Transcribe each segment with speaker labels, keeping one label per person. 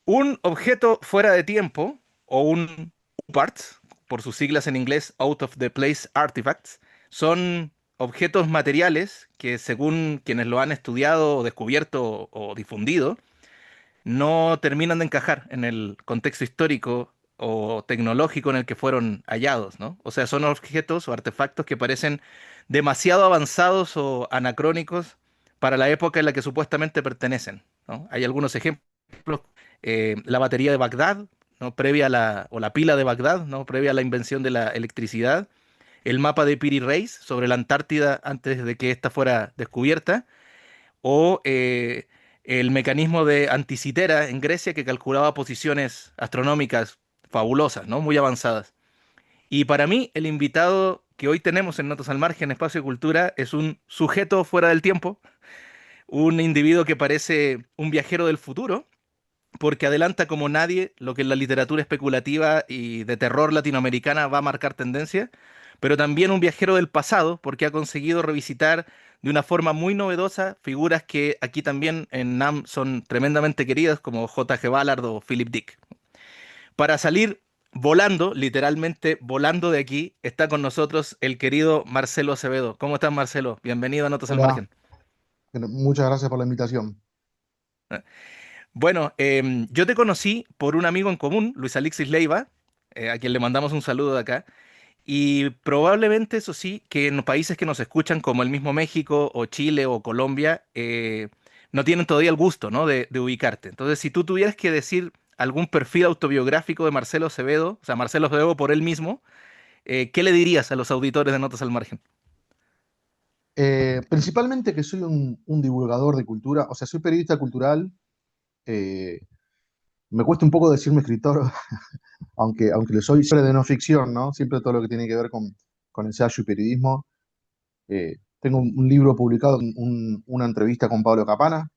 Speaker 1: Un objeto fuera de tiempo, o un UPART, por sus siglas en inglés, Out of the Place Artifacts, son objetos materiales que, según quienes lo han estudiado o descubierto o difundido, no terminan de encajar en el contexto histórico o tecnológico en el que fueron hallados, ¿no? O sea, son objetos o artefactos que parecen demasiado avanzados o anacrónicos para la época en la que supuestamente pertenecen, ¿no? Hay algunos ejemplos, la batería de Bagdad, ¿no? Previa a o la pila de Bagdad, ¿no? Previa a la invención de la electricidad, el mapa de Piri Reis sobre la Antártida antes de que ésta fuera descubierta, o el mecanismo de Anticitera en Grecia que calculaba posiciones astronómicas fabulosas, ¿no? Muy avanzadas. Y para mí, el invitado que hoy tenemos en Notas al Margen, Espacio de Cultura, es un sujeto fuera del tiempo, un individuo que parece un viajero del futuro, porque adelanta como nadie lo que en la literatura especulativa y de terror latinoamericana va a marcar tendencia, pero también un viajero del pasado, porque ha conseguido revisitar de una forma muy novedosa figuras que aquí también en NAM son tremendamente queridas, como J.G. Ballard o Philip Dick. Para salir volando, literalmente volando de aquí, está con nosotros el querido Marcelo Acevedo. ¿Cómo estás, Marcelo? Bienvenido a Notas al
Speaker 2: Hola,
Speaker 1: Margen.
Speaker 2: bueno, muchas gracias por la invitación.
Speaker 1: Bueno, yo te conocí por un amigo en común, Luis Alexis Leiva, a quien le mandamos un saludo de acá. Y probablemente, eso sí, que en los países que nos escuchan, como el mismo México o Chile o Colombia, no tienen todavía el gusto, ¿no? de ubicarte. Entonces, si tú tuvieras que decir algún perfil autobiográfico de Marcelo Acevedo, o sea, Marcelo Acevedo por él mismo, ¿qué le dirías a los auditores de Notas al Margen?
Speaker 2: Principalmente que soy un divulgador de cultura, o sea, soy periodista cultural. eh, Me cuesta un poco decirme escritor, aunque lo soy, siempre de no ficción, ¿no? Siempre todo lo que tiene que ver con ensayo y periodismo. Tengo un libro publicado, una entrevista con Pablo Capana,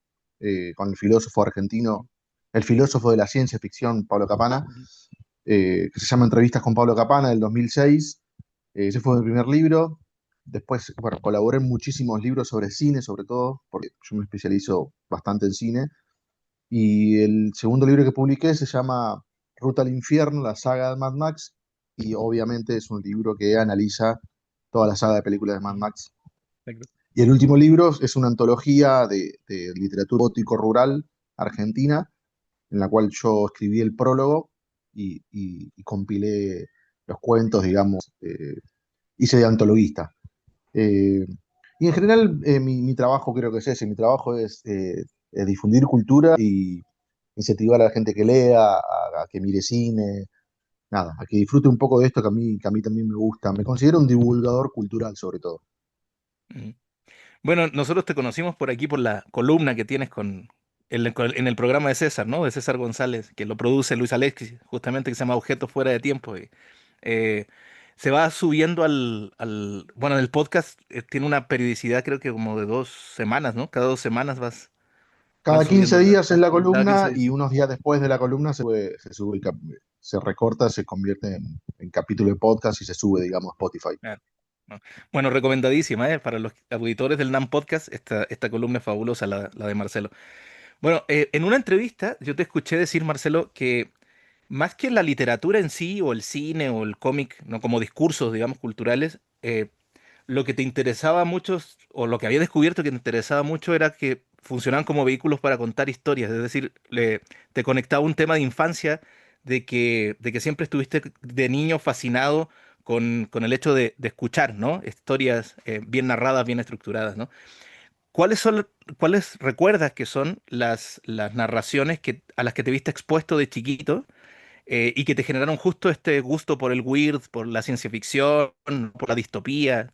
Speaker 2: con el filósofo argentino, el filósofo de la ciencia ficción, Pablo Capana,
Speaker 1: Ujú.
Speaker 2: que se llama Entrevistas con Pablo Capana del 2006. Ese fue mi primer libro. Después, bueno, colaboré en muchísimos libros sobre cine, sobre todo, porque yo me especializo bastante en cine. Y el segundo libro que publiqué se llama Ruta al Infierno, la saga de Mad Max, y obviamente es un libro que analiza toda la saga de películas de Mad Max.
Speaker 1: Perfecto.
Speaker 2: Y el último libro es una antología de literatura gótico rural argentina, en la cual yo escribí el prólogo y compilé los cuentos, digamos, hice de antologuista. Eh, y en general mi trabajo creo que es ese, mi trabajo es difundir cultura y incentivar a la gente que lea, a que mire cine, nada, a que disfrute un poco de esto que a mí también me gusta. Me considero un divulgador cultural sobre todo.
Speaker 1: Ujú. Bueno, nosotros te conocimos por aquí por la columna que tienes en el programa de César, ¿no? De César González, que lo produce Luis Alexis, justamente que se llama Objetos Fuera de Tiempo. Y, eh, se va subiendo bueno, el podcast tiene una periodicidad creo que como de 2 semanas, ¿no? Cada 2 semanas van
Speaker 2: Cada 15
Speaker 1: subiendo
Speaker 2: días en la
Speaker 1: cada 15
Speaker 2: columna
Speaker 1: días.
Speaker 2: y unos días después de la columna se recorta, se convierte en capítulo de podcast y se sube, digamos, a Spotify.
Speaker 1: Claro, ¿no? Bueno, recomendadísima, ¿eh? Para los auditores del NAM Podcast, esta columna es fabulosa, la de Marcelo. Bueno, en una entrevista yo te escuché decir, Marcelo, que más que la literatura en sí, o el cine, o el cómic, no como discursos, digamos, culturales, lo que te interesaba mucho, o lo que había descubierto que te interesaba mucho, era que funcionaban como vehículos para contar historias. Es decir, te conectaba un tema de infancia, de que siempre estuviste de niño fascinado con el hecho de escuchar, ¿no? Historias bien narradas, bien estructuradas, ¿no? ¿Cuáles recuerdas que son las narraciones a las que te viste expuesto de chiquito, y que te generaron justo este gusto por el weird, por la ciencia ficción, por la distopía?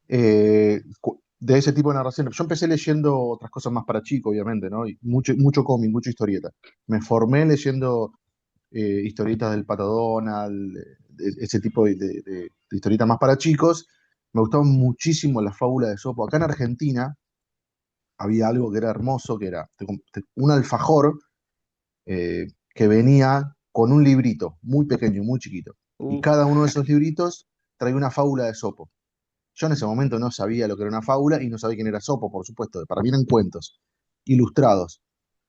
Speaker 2: De ese tipo de narraciones. Yo empecé leyendo otras cosas más para chicos, obviamente, ¿no? Y mucho cómic, mucha historieta. Me formé leyendo historietas del Pato Donald, ese tipo de historietas más para chicos. Me gustaban muchísimo las fábulas de Sopo. Acá en Argentina había algo que era hermoso, que era un alfajor que venía con un librito muy pequeño, muy chiquito. Y
Speaker 1: Uh,
Speaker 2: cada uno de esos libritos traía una fábula de Sopo. Yo en ese momento no sabía lo que era una fábula y no sabía quién era Sopo, por supuesto. Para mí eran cuentos ilustrados.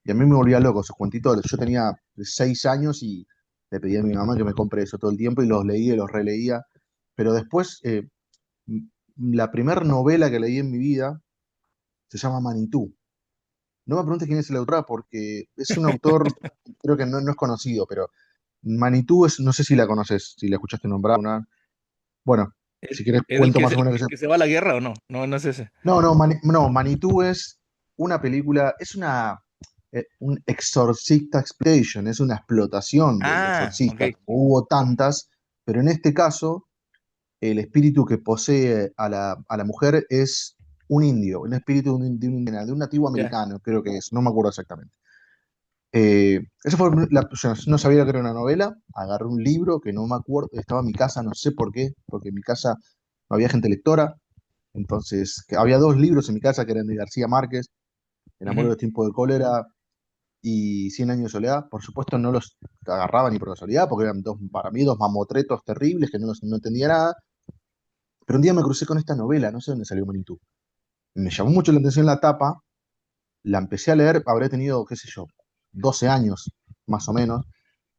Speaker 2: Y a mí me volvía loco esos cuentitos. Yo tenía 6 años y le pedía a mi mamá que me compre eso todo el tiempo y los leía y los releía. Pero después, m- la primera novela que leí en mi vida se llama Manitú. No me preguntes quién es el autor porque es un autor, creo que no es conocido, pero Manitú es, no sé si la conoces, si la escuchaste nombrar. Bueno, si querés
Speaker 1: ¿Es el
Speaker 2: cuento
Speaker 1: que
Speaker 2: más o menos qué
Speaker 1: que se va a la guerra o no? No, no es ese.
Speaker 2: No, no, no, Manitou es una película, es un exorcista exploitation, es una explotación del
Speaker 1: Ah, ok.
Speaker 2: exorcista. Hubo tantas, pero en este caso, el espíritu que posee a la mujer es un indio, un espíritu de un nativo
Speaker 1: Ya.
Speaker 2: americano, creo que es, no me acuerdo exactamente. Eso fue o sea, no sabía que era una novela, agarré un libro que no me acuerdo, estaba en mi casa, no sé por qué, porque en mi casa no había gente lectora, entonces que había dos libros en mi casa que eran de García Márquez, El amor de
Speaker 1: Ujú.
Speaker 2: los tiempos de cólera y Cien años de soledad. Por supuesto no los agarraba ni por casualidad, porque eran dos, para mí dos mamotretos terribles que no entendía nada, pero un día me crucé con esta novela, no sé dónde salió Manitou. Me llamó mucho la atención la tapa, la empecé a leer, habré tenido, qué sé yo, 12 años más o menos.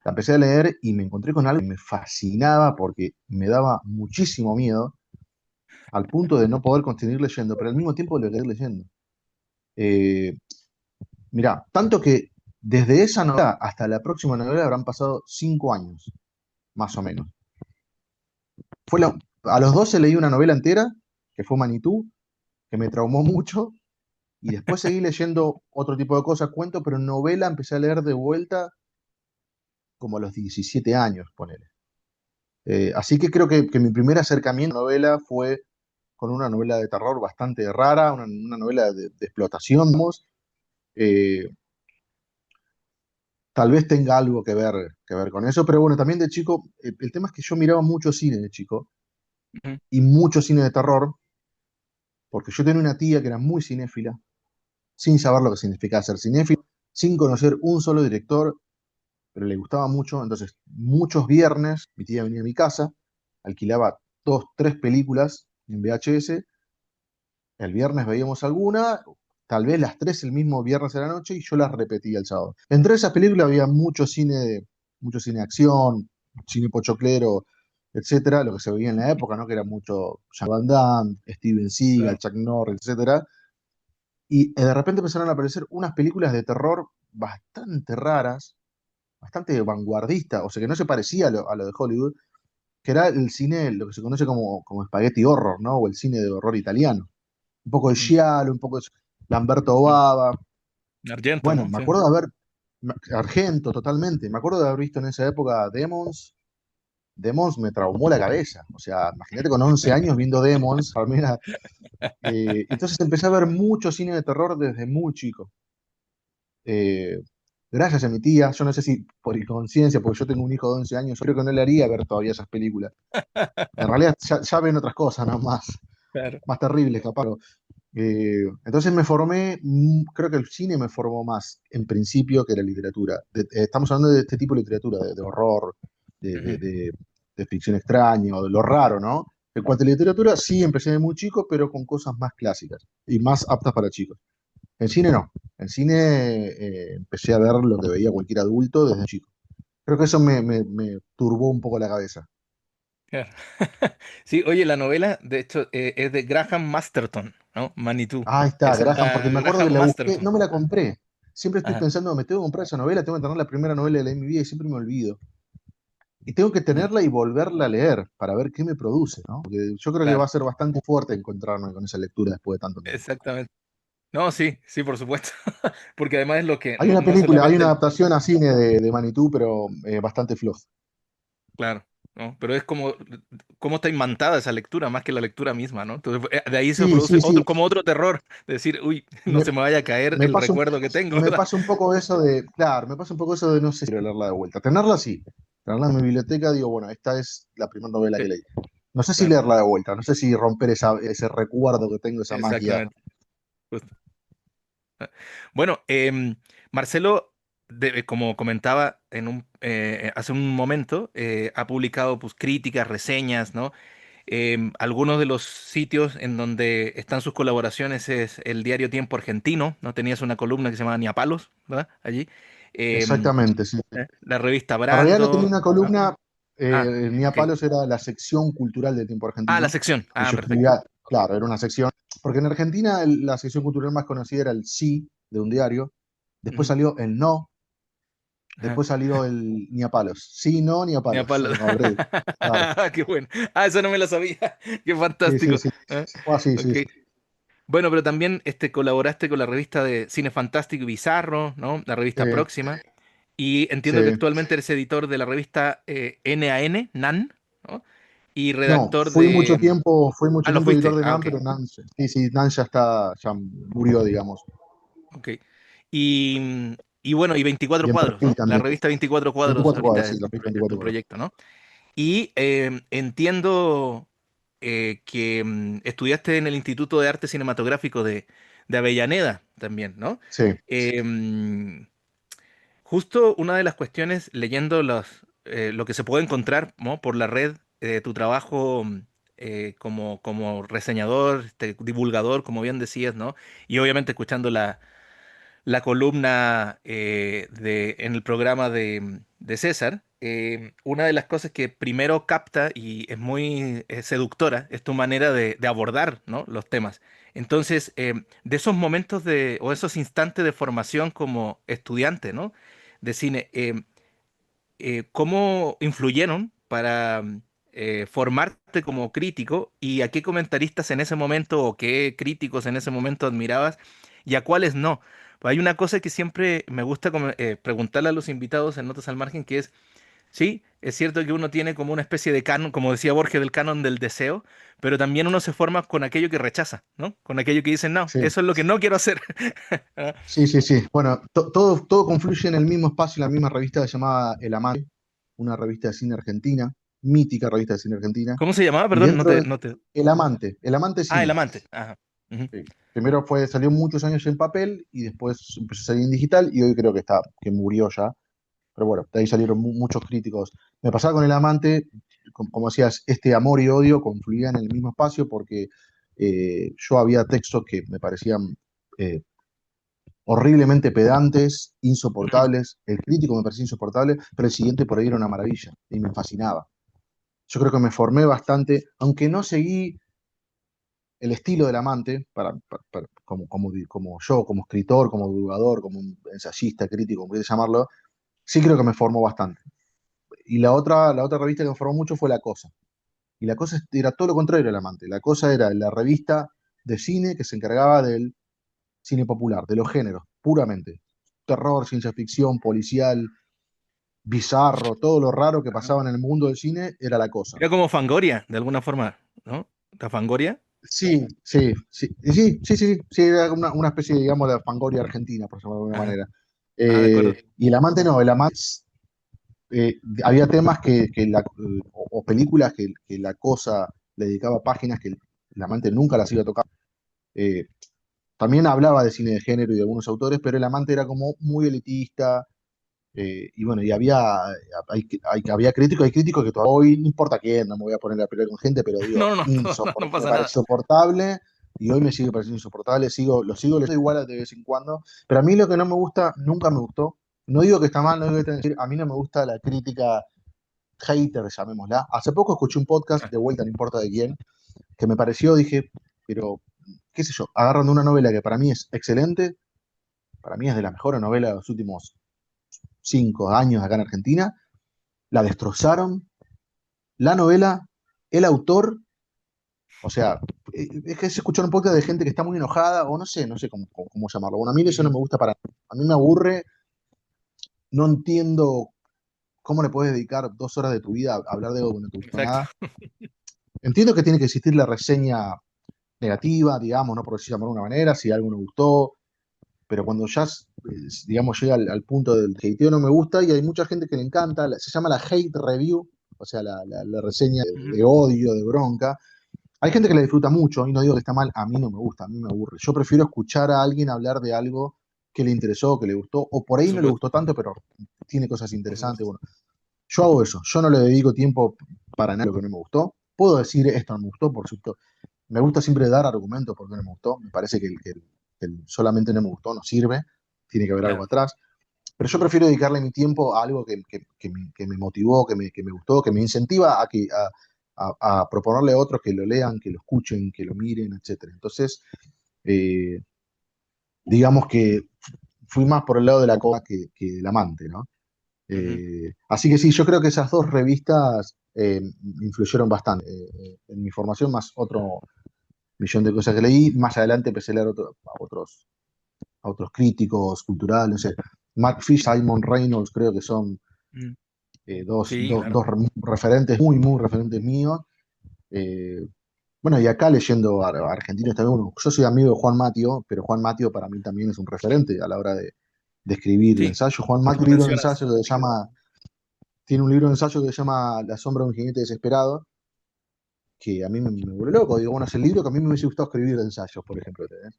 Speaker 2: La empecé a leer y me encontré con algo que me fascinaba porque me daba muchísimo miedo, al punto de no poder continuar leyendo, pero al mismo tiempo lo querer leyendo. Eh, Mirá, tanto que desde esa novela hasta la próxima novela habrán pasado 5 años, más o menos. A los 12 leí una novela entera, que fue Manitú, que me traumó mucho, y después seguí leyendo otro tipo de cosas, cuentos, pero novela empecé a leer de vuelta como a los 17 años, ponele. Así que creo que mi primer acercamiento a la novela fue con una novela de terror bastante rara, una novela de explotación, digamos. Eh, Tal vez tenga algo que ver con eso, pero bueno, también de chico, el tema es que yo miraba mucho cine de chico
Speaker 1: Ujú.
Speaker 2: y mucho cine de terror, porque yo tenía una tía que era muy cinéfila, sin saber lo que significaba ser cinéfilo, sin conocer un solo director, pero le gustaba mucho, entonces muchos viernes mi tía venía a mi casa, alquilaba dos, tres películas en VHS. El viernes veíamos alguna, tal vez las tres el mismo viernes a la noche, y yo las repetía el sábado. Entre esas películas había mucho cine de acción, cine pochoclero, etcétera, lo que se veía en la época, ¿no? Que era mucho Jean Van Damme, Steven Seagal,
Speaker 1: Claro.
Speaker 2: Chuck Norris, etcétera. Y de repente empezaron a aparecer unas películas de terror bastante raras, bastante vanguardistas, o sea, que no se parecía a lo de Hollywood, que era el cine, lo que se conoce como spaghetti horror, ¿no? O el cine de horror italiano, un poco de
Speaker 1: Mm,
Speaker 2: Giallo, un poco de Lamberto
Speaker 1: mm.
Speaker 2: Bava.
Speaker 1: Argento,
Speaker 2: Bueno,
Speaker 1: ¿no?
Speaker 2: me
Speaker 1: Sí.
Speaker 2: acuerdo de Argento totalmente, me acuerdo de haber visto en esa época Demons. Demons me traumó la cabeza, o sea, imagínate con 11 años viendo Demons, para mí entonces empecé a ver mucho cine de terror desde muy chico. Eh, Gracias a mi tía, yo no sé si por inconsciencia, porque yo tengo un hijo de 11 años, yo creo que no le haría ver todavía esas películas. En realidad ya ven otras cosas, ¿no?
Speaker 1: Claro.
Speaker 2: Más terribles, capaz. Entonces me formé, creo que el cine me formó más en principio que la literatura. Estamos hablando de este tipo de literatura, de horror, de, de-
Speaker 1: Ujú.
Speaker 2: de- de ficción extraña, o de lo raro, ¿no? En cuanto a literatura, sí empecé de muy chico, pero con cosas más clásicas y más aptas para chicos. En cine no. En cine empecé a ver lo que veía cualquier adulto desde chico. Creo que eso me turbó un poco la cabeza.
Speaker 1: Claro. Sí, oye, la novela, de hecho, es de Graham Masterton, ¿no? Manitou.
Speaker 2: Ah, ahí está,
Speaker 1: Esa es
Speaker 2: Graham, porque
Speaker 1: la
Speaker 2: me acuerdo que
Speaker 1: Graham
Speaker 2: la busqué,
Speaker 1: Masterton.
Speaker 2: no me la compré. Siempre estoy
Speaker 1: Ajá.
Speaker 2: pensando, me tengo que comprar esa novela, tengo que tener la primera novela de mi vida y siempre me olvido. Y tengo que
Speaker 1: Mm,
Speaker 2: tenerla y volverla a leer para ver qué me produce, ¿no? Porque yo creo que va
Speaker 1: claro,
Speaker 2: a ser bastante fuerte encontrarme con esa lectura después de tanto tiempo.
Speaker 1: exactamente. No, sí, sí, por supuesto. Porque además es lo que, no, no
Speaker 2: Hay
Speaker 1: solamente
Speaker 2: una adaptación a cine de Manitou, pero bastante floja.
Speaker 1: claro, ¿no? Pero es como cómo está imantada esa lectura, más que la lectura misma, ¿no? Entonces, de ahí se
Speaker 2: Sí,
Speaker 1: produce
Speaker 2: sí, sí.
Speaker 1: otro, como otro terror, de decir, uy, no
Speaker 2: Me,
Speaker 1: se me vaya a caer
Speaker 2: me
Speaker 1: el
Speaker 2: pasa
Speaker 1: recuerdo que tengo,
Speaker 2: me
Speaker 1: ¿verdad?
Speaker 2: pasa un poco eso de, claro, me pasa un poco eso de no sé si quiero leerla de vuelta. Tenerla sí, tenerla en mi biblioteca, digo, bueno, esta es la primera novela que
Speaker 1: Sí,
Speaker 2: leí. No sé si
Speaker 1: claro,
Speaker 2: leerla de vuelta, no sé si romper ese recuerdo que tengo, esa magia.
Speaker 1: exactamente. Justo. Bueno, Marcelo, como comentaba hace un momento, ha publicado pues, críticas, reseñas, ¿no? Algunos de los sitios en donde están sus colaboraciones es el diario Tiempo Argentino, ¿no? Tenías una columna que se llamaba Niapalos, ¿verdad? Allí. Em,
Speaker 2: Exactamente, sí.
Speaker 1: la revista
Speaker 2: En realidad no tenía
Speaker 1: Brando.
Speaker 2: una
Speaker 1: ¿No?
Speaker 2: columna, Mía
Speaker 1: Ok.
Speaker 2: Palos era la sección cultural del Tiempo
Speaker 1: La
Speaker 2: Argentino,
Speaker 1: sección.
Speaker 2: y yo
Speaker 1: Perfecto.
Speaker 2: escribía, claro, era una sección, porque en Argentina la sección cultural más conocida era el Sí de un diario, después
Speaker 1: Ujú.
Speaker 2: salió el No,
Speaker 1: Ajá.
Speaker 2: después salió el Ni a palos, sí, no, ni a palos,
Speaker 1: Niapalos.
Speaker 2: en abril, claro,
Speaker 1: Qué bueno. Eso no me lo sabía. Qué
Speaker 2: sí, sí,
Speaker 1: fantástico.
Speaker 2: sí,
Speaker 1: ¿Eh?
Speaker 2: fue así,
Speaker 1: Ok.
Speaker 2: sí, sí,
Speaker 1: Bueno, pero también colaboraste con la revista de Cine Fantástico y Bizarro, ¿no? La revista
Speaker 2: sí,
Speaker 1: Próxima. Y entiendo que
Speaker 2: sí.
Speaker 1: actualmente eres editor de la revista NAN, NAN, ¿no? Y
Speaker 2: No,
Speaker 1: redactor de...
Speaker 2: fui mucho
Speaker 1: Ah, lo
Speaker 2: tiempo editor
Speaker 1: fuiste.
Speaker 2: de
Speaker 1: Ah,
Speaker 2: NAM,
Speaker 1: ok.
Speaker 2: pero NAM, sí, sí, NAM ya está, ya murió, digamos,
Speaker 1: Ok. Y bueno, y
Speaker 2: y
Speaker 1: 24
Speaker 2: en
Speaker 1: cuadros,
Speaker 2: perfil
Speaker 1: ¿no? La
Speaker 2: también.
Speaker 1: revista 24 cuadros
Speaker 2: 24 cuadros,
Speaker 1: ahorita
Speaker 2: sí,
Speaker 1: es
Speaker 2: los
Speaker 1: tu
Speaker 2: 24 cuadros.
Speaker 1: proyecto, ¿no? Y entiendo que estudiaste en el Instituto de Arte Cinematográfico de Avellaneda también, ¿no?
Speaker 2: Sí,
Speaker 1: Em, Justo una de las cuestiones, leyendo lo que se puede encontrar, ¿no? Por la red, tu trabajo como reseñador, divulgador, como bien decías, ¿no? Y obviamente escuchando la columna en el programa de César, una de las cosas que primero capta y es muy seductora es tu manera de abordar, ¿no? Los temas. Entonces, de esos momentos o esos instantes de formación como estudiante, ¿no? De cine, ¿cómo influyeron para formarte como crítico y a qué comentaristas en ese momento o qué críticos en ese momento admirabas y a cuáles no? Pues hay una cosa que siempre me gusta preguntarle a los invitados en Notas al Margen, que es, sí, es cierto que uno tiene como una especie de canon, como decía Borges, del canon del deseo, pero también uno se forma con aquello que rechaza, ¿no? Con aquello que dice, no,
Speaker 2: sí,
Speaker 1: eso es lo que no quiero hacer. ¿Ah?
Speaker 2: sí, sí, sí. Bueno, todo confluye en el mismo espacio, en la misma revista llamada El Amante, una revista de cine argentina, mítica revista de cine argentina.
Speaker 1: ¿Cómo se llamaba?
Speaker 2: Y
Speaker 1: Perdón,
Speaker 2: dentro de
Speaker 1: no te...
Speaker 2: El Amante
Speaker 1: Ah, El
Speaker 2: Cine.
Speaker 1: Amante. Ajá. Ujú.
Speaker 2: Sí. Primero salió muchos años en papel y después empezó a salir en digital y hoy creo que murió ya. Pero bueno, de ahí salieron muchos críticos. Me pasaba con El Amante, como decías, este amor y odio confluían en el mismo espacio porque yo había textos que me parecían eh, horriblemente pedantes,
Speaker 1: Ujú.
Speaker 2: insoportables. El crítico me parecía insoportable, pero el siguiente por ahí era una maravilla y me fascinaba. Yo creo que me formé bastante, aunque no seguí el estilo del amante, como yo, como escritor, como divulgador, como un ensayista, crítico, como quieras llamarlo, sí creo que me formó bastante. Y la otra revista que me formó mucho fue La Cosa. Y La Cosa era todo lo contrario del amante. La Cosa era la revista de cine que se encargaba del cine popular, de los géneros, puramente. Terror, ciencia ficción, policial, bizarro, todo lo raro que
Speaker 1: Ajá.
Speaker 2: pasaba en el mundo del cine era La Cosa.
Speaker 1: Era como Fangoria, de alguna forma, ¿no? ¿La Fangoria?
Speaker 2: Sí, sí, sí, y sí, sí, sí, sí, sí, era una especie, digamos, de Fangoria argentina, por llamarlo de alguna
Speaker 1: Ajá.
Speaker 2: manera.
Speaker 1: Ah, de acuerdo.
Speaker 2: Y el amante no, el amante, había temas o películas que la cosa le dedicaba páginas que el amante nunca las iba a tocar. Eh, También hablaba de cine de género y de algunos autores, pero el amante era como muy elitista. Y bueno, había críticos, hay críticos que todavía hoy, no importa quién, no me voy a poner a pelear con gente, pero digo,
Speaker 1: No, no, no, no, no
Speaker 2: me
Speaker 1: pasa
Speaker 2: parece
Speaker 1: nada.
Speaker 2: insoportable y hoy me sigue pareciendo insoportable, lo sigo leyendo igual de vez en cuando, pero a mí lo que no me gusta, nunca me gustó, no digo que está mal, no digo que está decir, a mí no me gusta la crítica hater, llamémosla. Hace poco escuché un podcast,
Speaker 1: Ah,
Speaker 2: de vuelta, no importa de quién, que me pareció, dije, pero, qué sé yo, agarran de una novela que para mí es excelente, para mí es de las mejores novelas de los últimos 5 años acá en Argentina, la destrozaron, la novela, el autor, o sea, es que se escucharon un podcast de gente que está muy enojada, o no sé cómo llamarlo. Bueno, a mí eso no
Speaker 1: ujú.
Speaker 2: me gusta para nada. A mí me aburre, no entiendo cómo le puedes dedicar 2 horas de tu vida a hablar de algo que no te gustó
Speaker 1: Exacto.
Speaker 2: nada. Entiendo que tiene que existir la reseña negativa, digamos, no por decirlo de alguna manera, si algo no gustó, pero cuando ya, digamos, llega al punto del hateo no me gusta y hay mucha gente que le encanta, se llama la hate review, o sea, la reseña
Speaker 1: Ujú.
Speaker 2: de odio, de bronca. Hay gente que la disfruta mucho y no digo que está mal, a mí no me gusta, a mí me aburre. Yo prefiero escuchar a alguien hablar de algo que le interesó, que le gustó, o por
Speaker 1: Por
Speaker 2: ahí no le
Speaker 1: supuesto,
Speaker 2: gustó tanto, pero tiene cosas
Speaker 1: por
Speaker 2: interesantes.
Speaker 1: supuesto.
Speaker 2: Bueno, yo hago eso, yo no le dedico tiempo para nada a lo que no me gustó. puedo decir esto no me gustó, por supuesto. Me gusta siempre dar argumentos por qué no me gustó. Me parece que el solamente no me gustó no sirve, tiene que haber algo
Speaker 1: Claro.
Speaker 2: atrás. Pero yo prefiero dedicarle mi tiempo a algo que me motivó, que me gustó, que me incentiva a proponerle a otros que lo lean, que lo escuchen, que lo miren, etcétera. Entonces, eh, digamos que fui más por el lado de la cosa que del amante, ¿no?
Speaker 1: Ujú.
Speaker 2: Así que sí, yo creo que esas dos revistas influyeron bastante en mi formación, más otro millón de cosas que leí. Más adelante empecé a leer a otros críticos culturales, no sé, Mark Fish, Simon Reynolds, creo que son
Speaker 1: Mm.
Speaker 2: dos,
Speaker 1: Sí,
Speaker 2: dos,
Speaker 1: claro.
Speaker 2: dos referentes, muy, muy referentes míos. Eh, bueno, y acá leyendo argentinos también, bueno, yo soy amigo de Juan Matio, pero Juan Matio para mí también es un referente a la hora de escribir
Speaker 1: Sí,
Speaker 2: ensayos. Juan
Speaker 1: ahora que
Speaker 2: Matio
Speaker 1: lo
Speaker 2: tiene un libro de
Speaker 1: mencionas.
Speaker 2: ensayo que se llama, tiene un libro de ensayo que se llama La sombra de un jinete desesperado, que a mí me vuelve loco. Digo, bueno, es el libro que a mí me hubiese gustado escribir de ensayos, por ejemplo. ¿Entendés?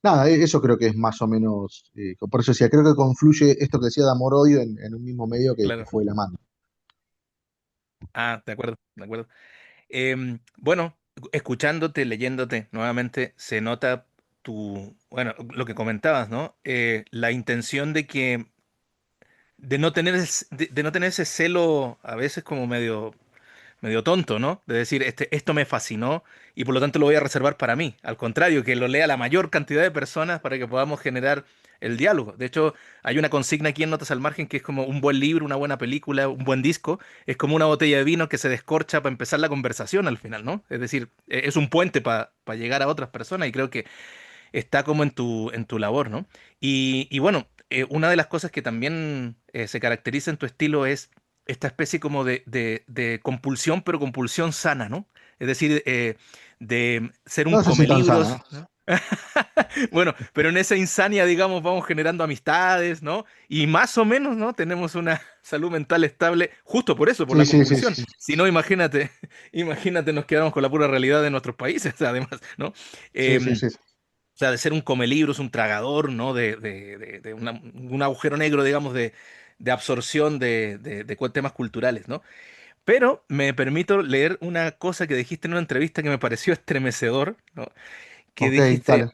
Speaker 2: Nada, eso creo que es más o menos, por eso decía, creo que confluye esto que decía de amor-odio en un mismo medio que
Speaker 1: Claro.
Speaker 2: fue la mano.
Speaker 1: Ah, de acuerdo, de acuerdo. Bueno, escuchándote, leyéndote nuevamente, se nota bueno, lo que comentabas, ¿no? La intención de no tener, de no tener ese celo a veces como medio tonto, ¿no? De decir, esto me fascinó y por lo tanto lo voy a reservar para mí. Al contrario, que lo lea la mayor cantidad de personas para que podamos generar el diálogo. De hecho, hay una consigna aquí en Notas al Margen que es como un buen libro, una buena película, un buen disco. Es como una botella de vino que se descorcha para empezar la conversación al final, ¿no? Es decir, es un puente para llegar a otras personas y creo que está como en tu labor, ¿no? Y bueno, una de las cosas que también se caracteriza en tu estilo es esta especie como de compulsión, pero compulsión sana, ¿no? Es decir, de ser un
Speaker 2: No sé si
Speaker 1: come
Speaker 2: tan sana,
Speaker 1: libros,
Speaker 2: ¿eh?
Speaker 1: ¿no? Bueno, pero en esa insania, digamos, vamos generando amistades, ¿no? Y más o menos, ¿no? Tenemos una salud mental estable, justo por eso, por
Speaker 2: Sí,
Speaker 1: la
Speaker 2: sí, sí,
Speaker 1: compulsión.
Speaker 2: sí,
Speaker 1: Si no, imagínate, imagínate, nos quedamos con la pura realidad de nuestros países, además, ¿no?
Speaker 2: sí, sí, sí, sí.
Speaker 1: O sea, de ser un comelibros, un tragador, ¿no? De un agujero negro, digamos, de absorción de temas culturales, ¿no? Pero me permito leer una cosa que dijiste en una entrevista que me pareció estremecedor, ¿no? Que
Speaker 2: Ok,
Speaker 1: dijiste,
Speaker 2: dale.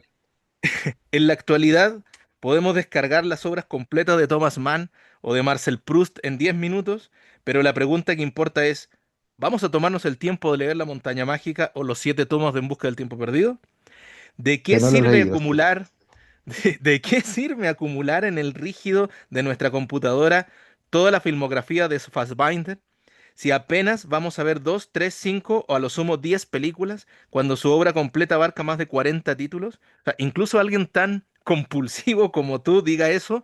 Speaker 1: en la actualidad podemos descargar las obras completas de Thomas Mann o de Marcel Proust en 10 minutos, pero la pregunta que importa es, ¿vamos a tomarnos el tiempo de leer La montaña mágica o los 7 tomos de En busca del tiempo perdido? ¿De qué
Speaker 2: Que no lo he
Speaker 1: sirve
Speaker 2: leído. Sí.
Speaker 1: acumular de qué sirve acumular en el rígido de nuestra computadora toda la filmografía de Fassbinder si apenas vamos a ver 2, 3, 5 o a lo sumo 10 películas cuando su obra completa abarca más de 40 títulos? O sea, incluso alguien tan compulsivo como tú diga eso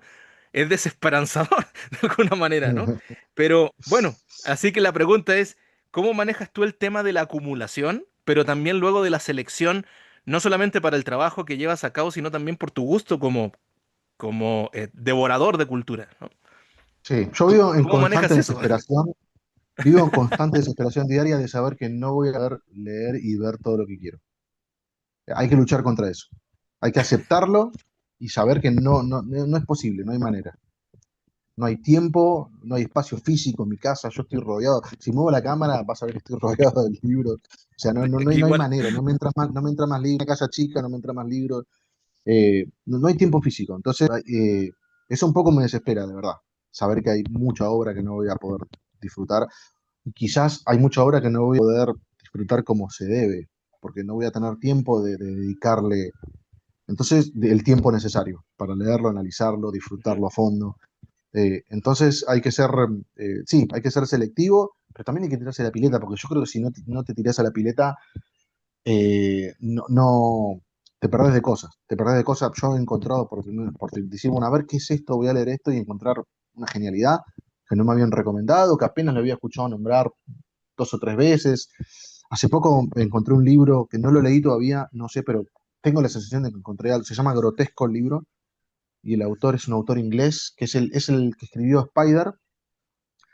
Speaker 1: es desesperanzador de alguna manera, ¿no? Pero bueno, así que la pregunta es, ¿cómo manejas tú el tema de la acumulación, pero también luego de la selección, no solamente para el trabajo que llevas a cabo, sino también por tu gusto como devorador de cultura, ¿no?
Speaker 2: Sí, yo vivo en
Speaker 1: ¿Cómo
Speaker 2: constante
Speaker 1: manejas eso?
Speaker 2: desesperación, vivo en constante desesperación diaria de saber que no voy a leer y ver todo lo que quiero. Hay que luchar contra eso. Hay que aceptarlo y saber que no es posible, no hay manera. No hay tiempo, no hay espacio físico en mi casa, yo estoy rodeado. Si muevo la cámara, vas a ver que estoy rodeado de libros. O sea, no hay
Speaker 1: Igual.
Speaker 2: manera, no me entra más libros, una casa chica, no me entra más libros. No hay tiempo físico. Entonces, eso un poco me desespera, de verdad. Saber que hay mucha obra que no voy a poder disfrutar. Y quizás hay mucha obra que no voy a poder disfrutar como se debe, porque no voy a tener tiempo de dedicarle, entonces, el tiempo necesario para leerlo, analizarlo,
Speaker 1: Ujú.
Speaker 2: disfrutarlo a fondo. Entonces sí, hay que ser selectivo, pero también hay que tirarse a la pileta, porque yo creo que si no te tiras a la pileta, no, te perdés de cosas. Te perdés de cosas. Yo he encontrado, por decir, bueno, a ver qué es esto, voy a leer esto y encontrar una genialidad que no me habían recomendado, que apenas lo había escuchado nombrar 2 o 3 veces. Hace poco encontré un libro que no lo leí todavía, no sé, pero tengo la sensación de que encontré algo. Se llama Grotesco el libro, y el autor es un autor inglés, que es el que escribió Spider.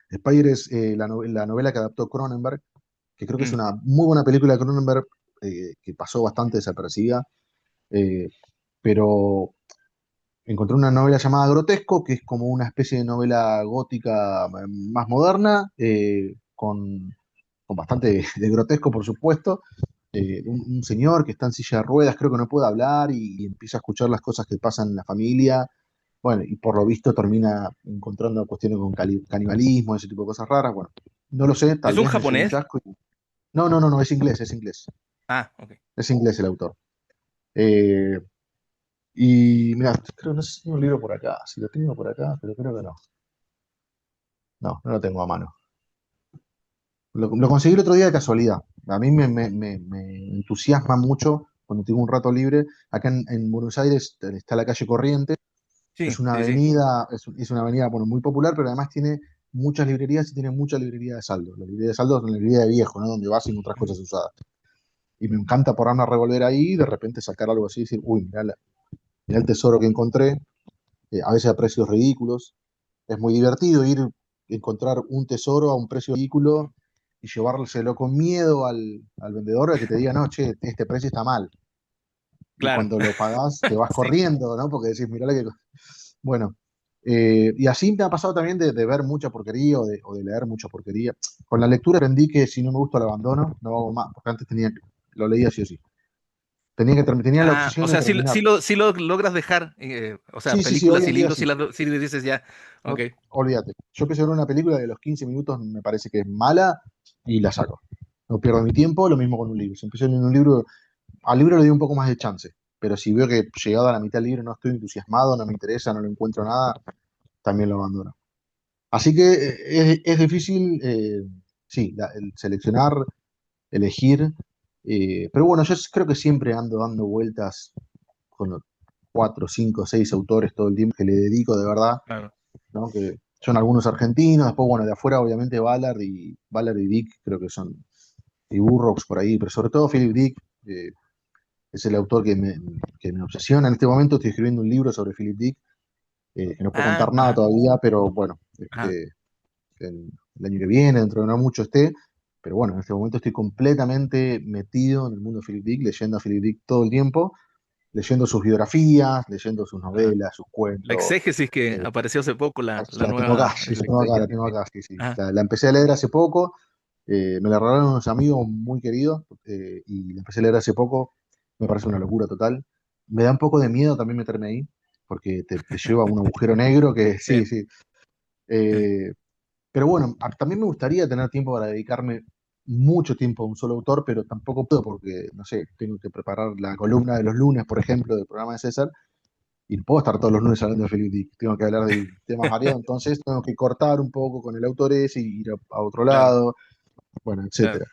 Speaker 2: Spider es la novela que adaptó Cronenberg, que creo que es
Speaker 1: Mm.
Speaker 2: una muy buena película de Cronenberg, que pasó bastante desapercibida, eh, pero encontré una novela llamada Grotesco, que es como una especie de novela gótica más moderna, con bastante de grotesco, por supuesto, un señor que está en silla de ruedas, creo que no puede hablar y empieza a escuchar las cosas que pasan en la familia. Bueno, y por lo visto termina encontrando cuestiones con canibalismo, ese tipo de cosas raras. Bueno, no lo sé,
Speaker 1: ¿Es
Speaker 2: tal
Speaker 1: un
Speaker 2: vez me lleve un
Speaker 1: japonés?
Speaker 2: chasco. No, no, no, no, es inglés, es inglés.
Speaker 1: Ah, ok.
Speaker 2: Es inglés el autor. Eh, y mira, creo, no sé si tengo un libro por acá, si lo tengo por acá, pero creo que no. No, no lo tengo a mano. Lo conseguí el otro día de casualidad. A mí me entusiasma mucho cuando tengo un rato libre. Acá en Buenos Aires está la calle Corrientes.
Speaker 1: Sí,
Speaker 2: Es una
Speaker 1: sí, sí.
Speaker 2: avenida, es una avenida, bueno, muy popular, pero además tiene muchas librerías y tiene mucha librería de saldo. La librería de saldo es una librería de viejo, ¿no? Donde vas y encontrás
Speaker 1: Ujú.
Speaker 2: cosas usadas. Y me encanta ponerme a revolver ahí y de repente sacar algo así y decir, uy, mirá, mirá el tesoro que encontré, a veces a precios ridículos. Es muy divertido ir encontrar un tesoro a un precio ridículo y llevárselo con miedo al vendedor a que te diga, no, che, este precio está mal. Y
Speaker 1: Claro.
Speaker 2: cuando lo pagás, te vas
Speaker 1: Sí.
Speaker 2: corriendo, ¿no? Porque decís, mirá lo que... Bueno, y así me ha pasado también de ver mucha porquería o de leer mucha porquería. Con la lectura aprendí que si no me gusta lo abandono, no hago más, porque antes lo leía sí o sí. Tenía la
Speaker 1: Ah, o
Speaker 2: obsesión de
Speaker 1: sea,
Speaker 2: terminar.
Speaker 1: sí lo logras dejar. O sea,
Speaker 2: Sí, sí, sí, hoy
Speaker 1: películas y
Speaker 2: en día
Speaker 1: libros,
Speaker 2: sí.
Speaker 1: sí dices ya. Ok,
Speaker 2: Olvídate. Yo empiezo a ver una película de los 15 minutos, me parece que es mala y la saco. No pierdo mi tiempo, lo mismo con un libro. Si empiezo en un libro, al libro le doy un poco más de chance, pero si veo que llegado a la mitad del libro no estoy entusiasmado, no me interesa, no le encuentro nada, también lo abandono. Así que es difícil, sí, el seleccionar, elegir, pero bueno, yo creo que siempre ando dando vueltas con los 4, 5, 6 autores todo el tiempo que le dedico de verdad,
Speaker 1: claro.
Speaker 2: ¿no? Que son algunos argentinos, después, bueno, de afuera obviamente Ballard y Dick creo que son, y Burroughs por ahí, pero sobre todo Philip Dick, es el autor que me obsesiona. En este momento estoy escribiendo un libro sobre Philip Dick, que no puedo
Speaker 1: Ah,
Speaker 2: contar nada
Speaker 1: ajá,
Speaker 2: todavía, pero bueno,
Speaker 1: ajá.
Speaker 2: el año que viene, dentro de no mucho esté. Pero bueno, en este momento estoy completamente metido en el mundo de Philip Dick, leyendo a Philip Dick todo el tiempo, leyendo sus biografías, leyendo sus
Speaker 1: Ajá.
Speaker 2: novelas, sus
Speaker 1: La
Speaker 2: cuentos.
Speaker 1: exégesis que
Speaker 2: eh,
Speaker 1: apareció hace poco, la
Speaker 2: la tengo acá,
Speaker 1: nueva
Speaker 2: sí,
Speaker 1: enciclopedia.
Speaker 2: la tengo acá, sí, sí.
Speaker 1: Ajá.
Speaker 2: La empecé a leer hace poco, me la regalaron unos amigos muy queridos y la empecé a leer hace poco, me parece una locura total. Me da un poco de miedo también meterme ahí, porque te lleva a un agujero negro que
Speaker 1: Sí,
Speaker 2: sí, sí.
Speaker 1: sí.
Speaker 2: Eh, pero bueno, también me gustaría tener tiempo para dedicarme mucho tiempo a un solo autor, pero tampoco puedo porque, no sé, tengo que preparar la columna de los lunes, por ejemplo, del programa de César, y no puedo estar todos los lunes hablando de Philip Dick, tengo que hablar de temas variados, entonces tengo que cortar un poco con el autor ese y ir a otro
Speaker 1: Claro,
Speaker 2: lado, bueno,
Speaker 1: claro.
Speaker 2: etcétera.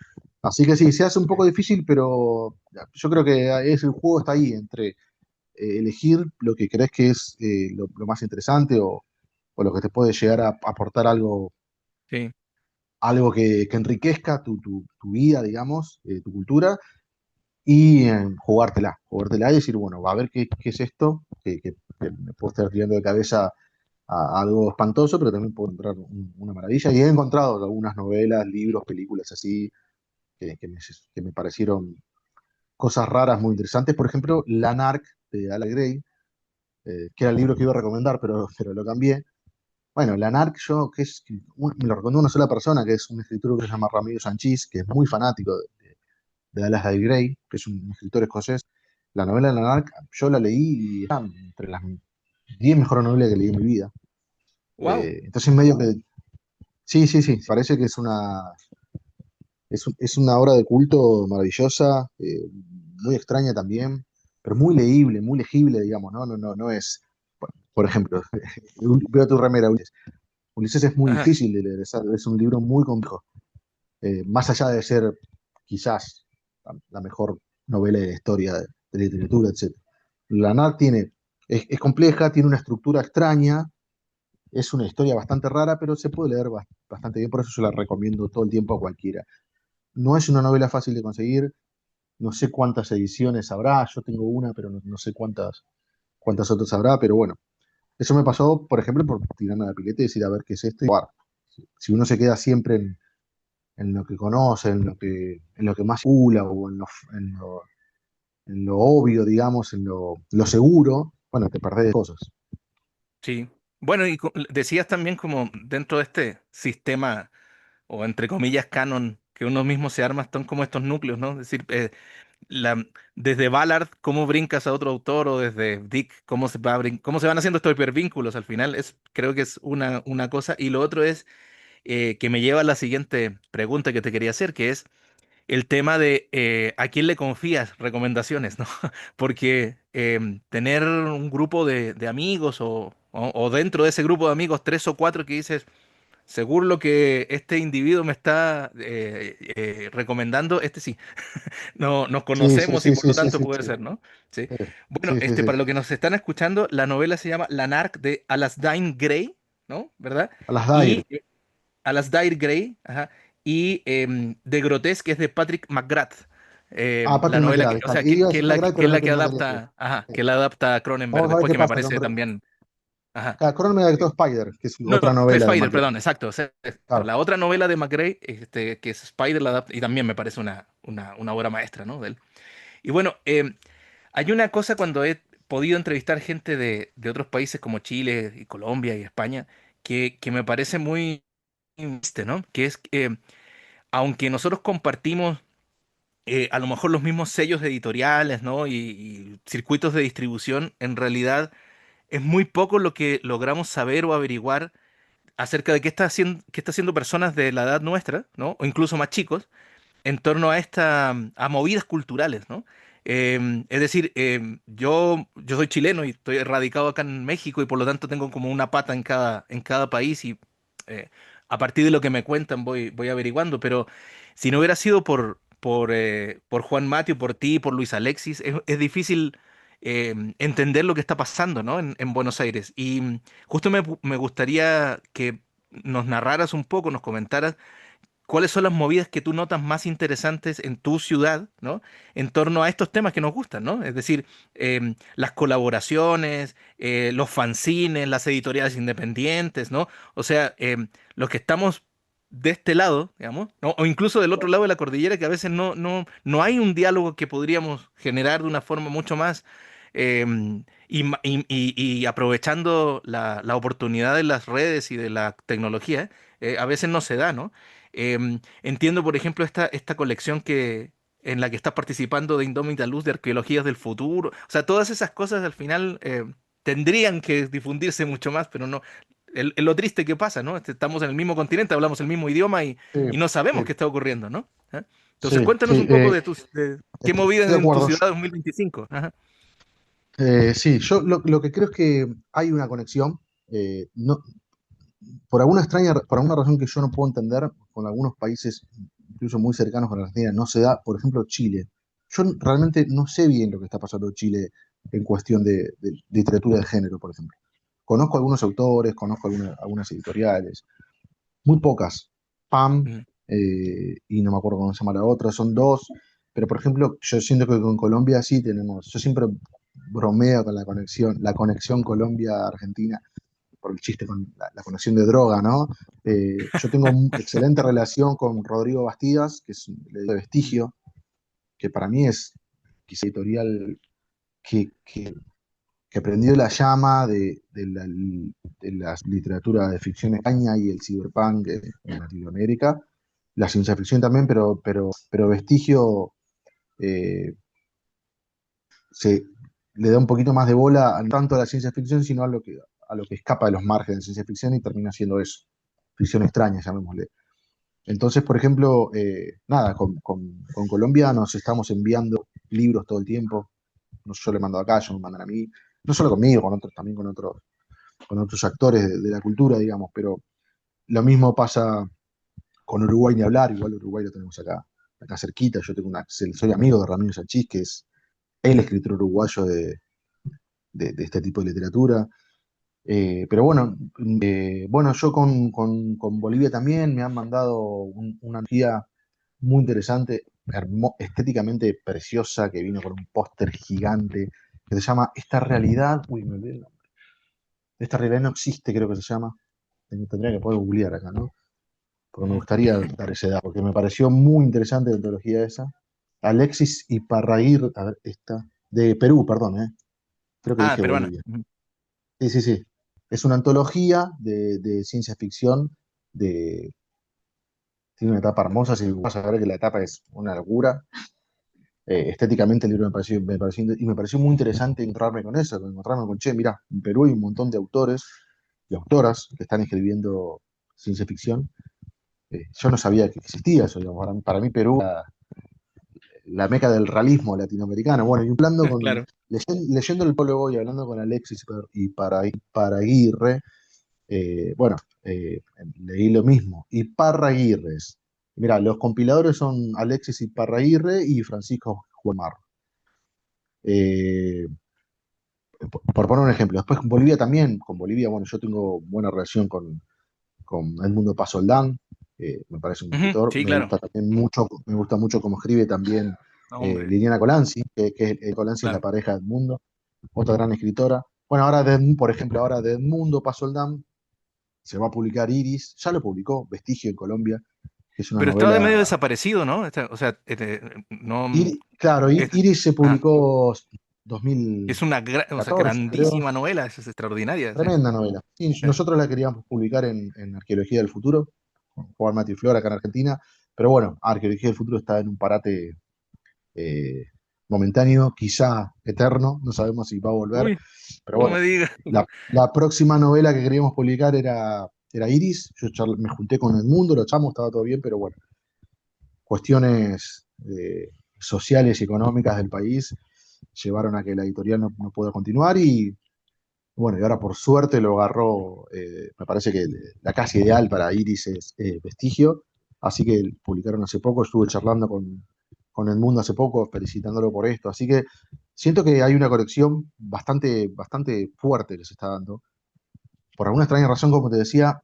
Speaker 2: Así que sí, se hace un
Speaker 1: Sí,
Speaker 2: poco difícil, pero yo creo que el juego está ahí entre elegir lo que crees que es lo más interesante o lo que te puede llegar a aportar
Speaker 1: sí,
Speaker 2: algo que enriquezca tu vida, digamos, tu cultura, y jugártela y decir, bueno, a ver qué es esto, que me puedo estar tirando de cabeza a algo espantoso, pero también puedo encontrar una maravilla. Y he encontrado algunas novelas, libros, películas así, que me parecieron cosas raras, muy interesantes. Por ejemplo, La Narc de Ala Gray, que era el libro que iba a recomendar, pero lo cambié. Bueno, la NARC, yo, me lo recomendó una sola persona, que es un escritor que se llama Ramiro Sanchís, que es muy fanático de Alas de Grey, que es un escritor escocés. La novela de la NARC, yo la leí y está entre las 10 mejores novelas que leí en mi vida.
Speaker 1: wow.
Speaker 2: Entonces, medio que. Sí, sí, sí, parece que es una obra de culto maravillosa, muy extraña también, pero muy leíble, muy legible, digamos, ¿no? No es. Por ejemplo, veo tu remera, Ulises. Ulises es muy
Speaker 1: Ajá.
Speaker 2: difícil de leer, es un libro muy complejo, más allá de ser quizás la mejor novela de la historia de literatura, etc. La NAR es compleja, tiene una estructura extraña, es una historia bastante rara, pero se puede leer bastante bien, por eso yo la recomiendo todo el tiempo a cualquiera. No es una novela fácil de conseguir, no sé cuántas ediciones habrá, yo tengo una, pero no sé cuántas otras habrá, pero bueno, eso me pasó, por ejemplo, por tirarme a la pileta y decir, a ver qué es esto, y probar. Si uno se queda siempre en lo que conoce, en lo que más circula o en lo obvio, digamos, lo seguro, bueno, te perdés de cosas.
Speaker 1: Sí. Bueno, y decías también como dentro de este sistema o entre comillas canon que uno mismo se arma, son como estos núcleos, ¿no? Es decir, desde Ballard, cómo brincas a otro autor, o desde Dick, cómo se van haciendo estos hipervínculos al final, creo que es una cosa. Y lo otro es que me lleva a la siguiente pregunta que te quería hacer, que es el tema de a quién le confías recomendaciones, ¿no? Porque tener un grupo de amigos o dentro de ese grupo de amigos, tres o cuatro que dices, según lo que este individuo me está recomendando, este sí, no, nos
Speaker 2: Sí, sí,
Speaker 1: conocemos y
Speaker 2: sí,
Speaker 1: por
Speaker 2: sí,
Speaker 1: lo
Speaker 2: sí,
Speaker 1: tanto
Speaker 2: sí,
Speaker 1: puede
Speaker 2: sí,
Speaker 1: ser, ¿no? Sí. Bueno,
Speaker 2: sí, sí, sí.
Speaker 1: para los que nos están escuchando, la novela se llama La Narc de Alasdair Gray, ¿no? ¿Verdad?
Speaker 2: A las Dyer.
Speaker 1: Y Alasdair Gray, ajá, y The Grotesque es de Patrick McGrath.
Speaker 2: Ah,
Speaker 1: La
Speaker 2: Patrick
Speaker 1: novela
Speaker 2: McGrath,
Speaker 1: o
Speaker 2: está.
Speaker 1: sea,
Speaker 2: Iba a
Speaker 1: que es
Speaker 2: decir
Speaker 1: la
Speaker 2: McGrath,
Speaker 1: que
Speaker 2: pero
Speaker 1: es
Speaker 2: es la
Speaker 1: la
Speaker 2: que
Speaker 1: que
Speaker 2: no la leí.
Speaker 1: adapta, ajá, que la adapta Cronenberg
Speaker 2: Vamos a ver
Speaker 1: después,
Speaker 2: qué
Speaker 1: que me
Speaker 2: pasa
Speaker 1: parece también, ajá.
Speaker 2: Cronenberg adaptó Spider, que es
Speaker 1: No,
Speaker 2: otra
Speaker 1: fue
Speaker 2: novela de
Speaker 1: Spider,
Speaker 2: McGrath.
Speaker 1: perdón, exacto, exacto.
Speaker 2: Claro.
Speaker 1: La otra novela de McGray, que es Spider, la adapta, y también me parece una obra maestra, ¿no? De él. Y bueno, hay una cosa cuando he podido entrevistar gente de otros países como Chile y Colombia y España, que me parece muy, ¿no? Que es, aunque nosotros compartimos a lo mejor los mismos sellos editoriales, ¿no? Y circuitos de distribución, en realidad es muy poco lo que logramos saber o averiguar acerca de qué está haciendo personas de la edad nuestra, ¿no? O incluso más chicos, en torno a movidas culturales, ¿no? Es decir, yo soy chileno y estoy radicado acá en México y por lo tanto tengo como una pata en cada país y eh, a partir de lo que me cuentan voy averiguando, pero si no hubiera sido por Juan Mateo, por ti, por Luis Alexis, es difícil entender lo que está pasando, ¿no? En Buenos Aires. Y justo me gustaría que nos narraras un poco, nos comentaras cuáles son las movidas que tú notas más interesantes en tu ciudad, ¿no? En torno a estos temas que nos gustan, ¿no? Es decir, las colaboraciones, los fanzines, las editoriales independientes, ¿no? O sea, los que estamos de este lado, digamos, ¿no? O incluso del otro lado de la cordillera, que a veces no hay un diálogo que podríamos generar de una forma mucho más y aprovechando la oportunidad de las redes y de la tecnología, a veces no se da, ¿no? Entiendo, por ejemplo, esta colección en la que estás participando de Indómita Luz de Arqueologías del Futuro. O sea, todas esas cosas al final tendrían que difundirse mucho más, pero no. Es lo triste que pasa, ¿no? Estamos en el mismo continente, hablamos el mismo idioma
Speaker 2: Sí,
Speaker 1: y no sabemos
Speaker 2: sí,
Speaker 1: qué está ocurriendo, ¿no? ¿Ah? Entonces,
Speaker 2: sí,
Speaker 1: cuéntanos
Speaker 2: sí,
Speaker 1: un poco de qué
Speaker 2: estoy
Speaker 1: movidas
Speaker 2: de
Speaker 1: en tu
Speaker 2: acuerdo.
Speaker 1: ciudad 2025. Ajá.
Speaker 2: Sí, yo lo que creo es que hay una conexión. No, por alguna razón que yo no puedo entender, con algunos países, incluso muy cercanos con la Argentina, no se da, por ejemplo, Chile. Yo realmente no sé bien lo que está pasando en Chile en cuestión de literatura de género, por ejemplo. Conozco algunos autores, conozco algunas editoriales, muy pocas. PAM,
Speaker 1: Mm.
Speaker 2: y no me acuerdo cómo se llama la otra, son dos, pero por ejemplo, yo siento que con Colombia sí tenemos, yo siempre bromeo con la conexión Colombia-Argentina, por el chiste con la conexión de droga, ¿no? Yo tengo una excelente relación con Rodrigo Bastidas, que es de Vestigio, que para mí es quizá editorial que, que, que prendió la llama de la literatura de ficción en España y el cyberpunk en Latinoamérica, la ciencia ficción también, pero Vestigio eh, se le da un poquito más de bola, no tanto a la ciencia ficción, sino a lo que escapa de los márgenes de ciencia ficción y termina siendo eso, ficción extraña, llamémosle. Entonces, por ejemplo, nada, con Colombia nos estamos enviando libros todo el tiempo, no yo le mando acá, ellos me mandan a mí, no solo conmigo, con otros, también con otros actores de la cultura, digamos, pero lo mismo pasa con Uruguay ni hablar, igual Uruguay lo tenemos acá cerquita, yo tengo soy amigo de Ramiro Sanchís, que es el escritor uruguayo de este tipo de literatura. Pero bueno, bueno, yo con Bolivia también me han mandado una guía muy interesante, estéticamente preciosa, que vino con un póster gigante, que se llama Esta realidad, uy, me olvidé el nombre. Esta realidad no existe, creo que se llama. Tendría que poder googlear acá, ¿no? Porque me
Speaker 1: Ujú.
Speaker 2: gustaría dar ese dato, porque me pareció muy interesante la antología esa. Alexis Iparraguirre, a ver, esta, de Perú, perdón, ¿eh? Creo que
Speaker 1: Ah,
Speaker 2: dije
Speaker 1: peruana.
Speaker 2: Bolivia.
Speaker 1: Ujú.
Speaker 2: Sí, sí, sí. Es una antología de ciencia ficción de, tiene una tapa hermosa, si vas a ver que la tapa es una locura. Estéticamente el libro y me pareció muy interesante encontrarme con eso, encontrarme con, che, mira, en Perú hay un montón de autores y autoras que están escribiendo ciencia ficción. Yo no sabía que existía eso, digamos. Para mí Perú era la meca del realismo latinoamericano. Bueno, y hablando
Speaker 1: Claro.
Speaker 2: leyendo el prólogo y hablando con Alexis para Aguirre, bueno, leí lo mismo. Y Parraguirres. Mira, los compiladores son Alexis Iparraguirre y Francisco Juan. Eh, por poner un ejemplo. Después con Bolivia también, con Bolivia, bueno, yo tengo buena relación con Edmundo Pasoldán, me parece un
Speaker 1: Ujú,
Speaker 2: escritor,
Speaker 1: sí, claro.
Speaker 2: me gusta mucho cómo escribe también
Speaker 1: No, hombre,
Speaker 2: Liliana Colanzi, Colanzi es la
Speaker 1: claro.
Speaker 2: pareja de Edmundo, otra gran escritora. Bueno, por ejemplo, ahora de Edmundo Pasoldán se va a publicar Iris, ya lo publicó Vestigio en Colombia, que es una
Speaker 1: Pero estaba de medio
Speaker 2: novela.
Speaker 1: desaparecido, ¿no? O sea, no.
Speaker 2: Claro,
Speaker 1: Es,
Speaker 2: Iris se
Speaker 1: ah,
Speaker 2: publicó
Speaker 1: es una
Speaker 2: 2014, creo.
Speaker 1: grandísima novela, es extraordinaria. Sí.
Speaker 2: Tremenda novela. Sí,
Speaker 1: Eh,
Speaker 2: nosotros la queríamos publicar en Arqueología del Futuro, con Juan Mati Flora acá en Argentina, pero bueno, Arqueología del Futuro está en un parate eh, momentáneo, quizá eterno, no sabemos si va a volver,
Speaker 1: Uy,
Speaker 2: pero
Speaker 1: no
Speaker 2: bueno,
Speaker 1: me digas.
Speaker 2: la próxima novela que queríamos publicar era Iris, me junté con el mundo, lo echamos, estaba todo bien, pero bueno, cuestiones sociales y económicas del país llevaron a que la editorial no pueda continuar y bueno, y ahora por suerte lo agarró, me parece que la casa ideal para Iris es Vestigio, así que publicaron hace poco, estuve charlando con El Mundo hace poco, felicitándolo por esto, así que siento que hay una conexión bastante fuerte que se está dando. Por alguna extraña razón, como te decía,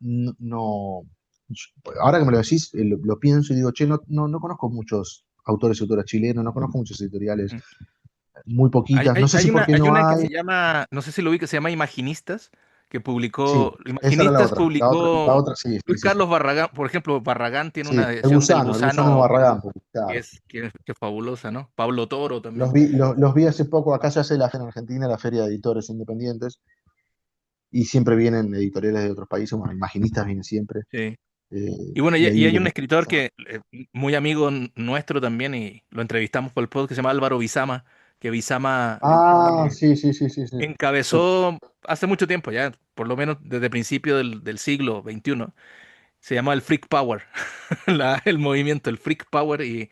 Speaker 2: ahora que me lo decís, lo pienso y digo, che, no conozco muchos autores y autoras chilenos, no conozco muchos editoriales,
Speaker 1: Mm.
Speaker 2: muy poquitas, no sé si porque
Speaker 1: Hay
Speaker 2: no
Speaker 1: una que
Speaker 2: hay.
Speaker 1: se llama, no sé si lo vi, que se llama Imaginistas, que
Speaker 2: Sí,
Speaker 1: publicó,
Speaker 2: esa era la
Speaker 1: Imaginistas
Speaker 2: otra. La
Speaker 1: publicó
Speaker 2: otra, sí, sí,
Speaker 1: Luis
Speaker 2: sí, sí.
Speaker 1: Carlos Barragán, por ejemplo, Barragán tiene
Speaker 2: Sí,
Speaker 1: una edición del
Speaker 2: El gusano
Speaker 1: Gusano
Speaker 2: Barragán, pues,
Speaker 1: que
Speaker 2: claro.
Speaker 1: es fabulosa, ¿no? Pablo Toro también.
Speaker 2: Los vi hace poco, acá se hace en Argentina la Feria de Editores Independientes y siempre vienen editoriales de otros países, bueno, imaginistas vienen siempre,
Speaker 1: Sí. Y bueno,
Speaker 2: y
Speaker 1: y
Speaker 2: ahí
Speaker 1: hay
Speaker 2: les
Speaker 1: un
Speaker 2: doy
Speaker 1: escritor
Speaker 2: una.
Speaker 1: que muy amigo nuestro también y lo entrevistamos por el podcast que se llama Álvaro Bizama, que Bizama
Speaker 2: Ah, sí, sí, sí, sí, sí. Yo-
Speaker 1: encabezó hace mucho tiempo ya, por lo menos desde principio del siglo XXI. Se llama el Freak Power, el movimiento, el Freak Power y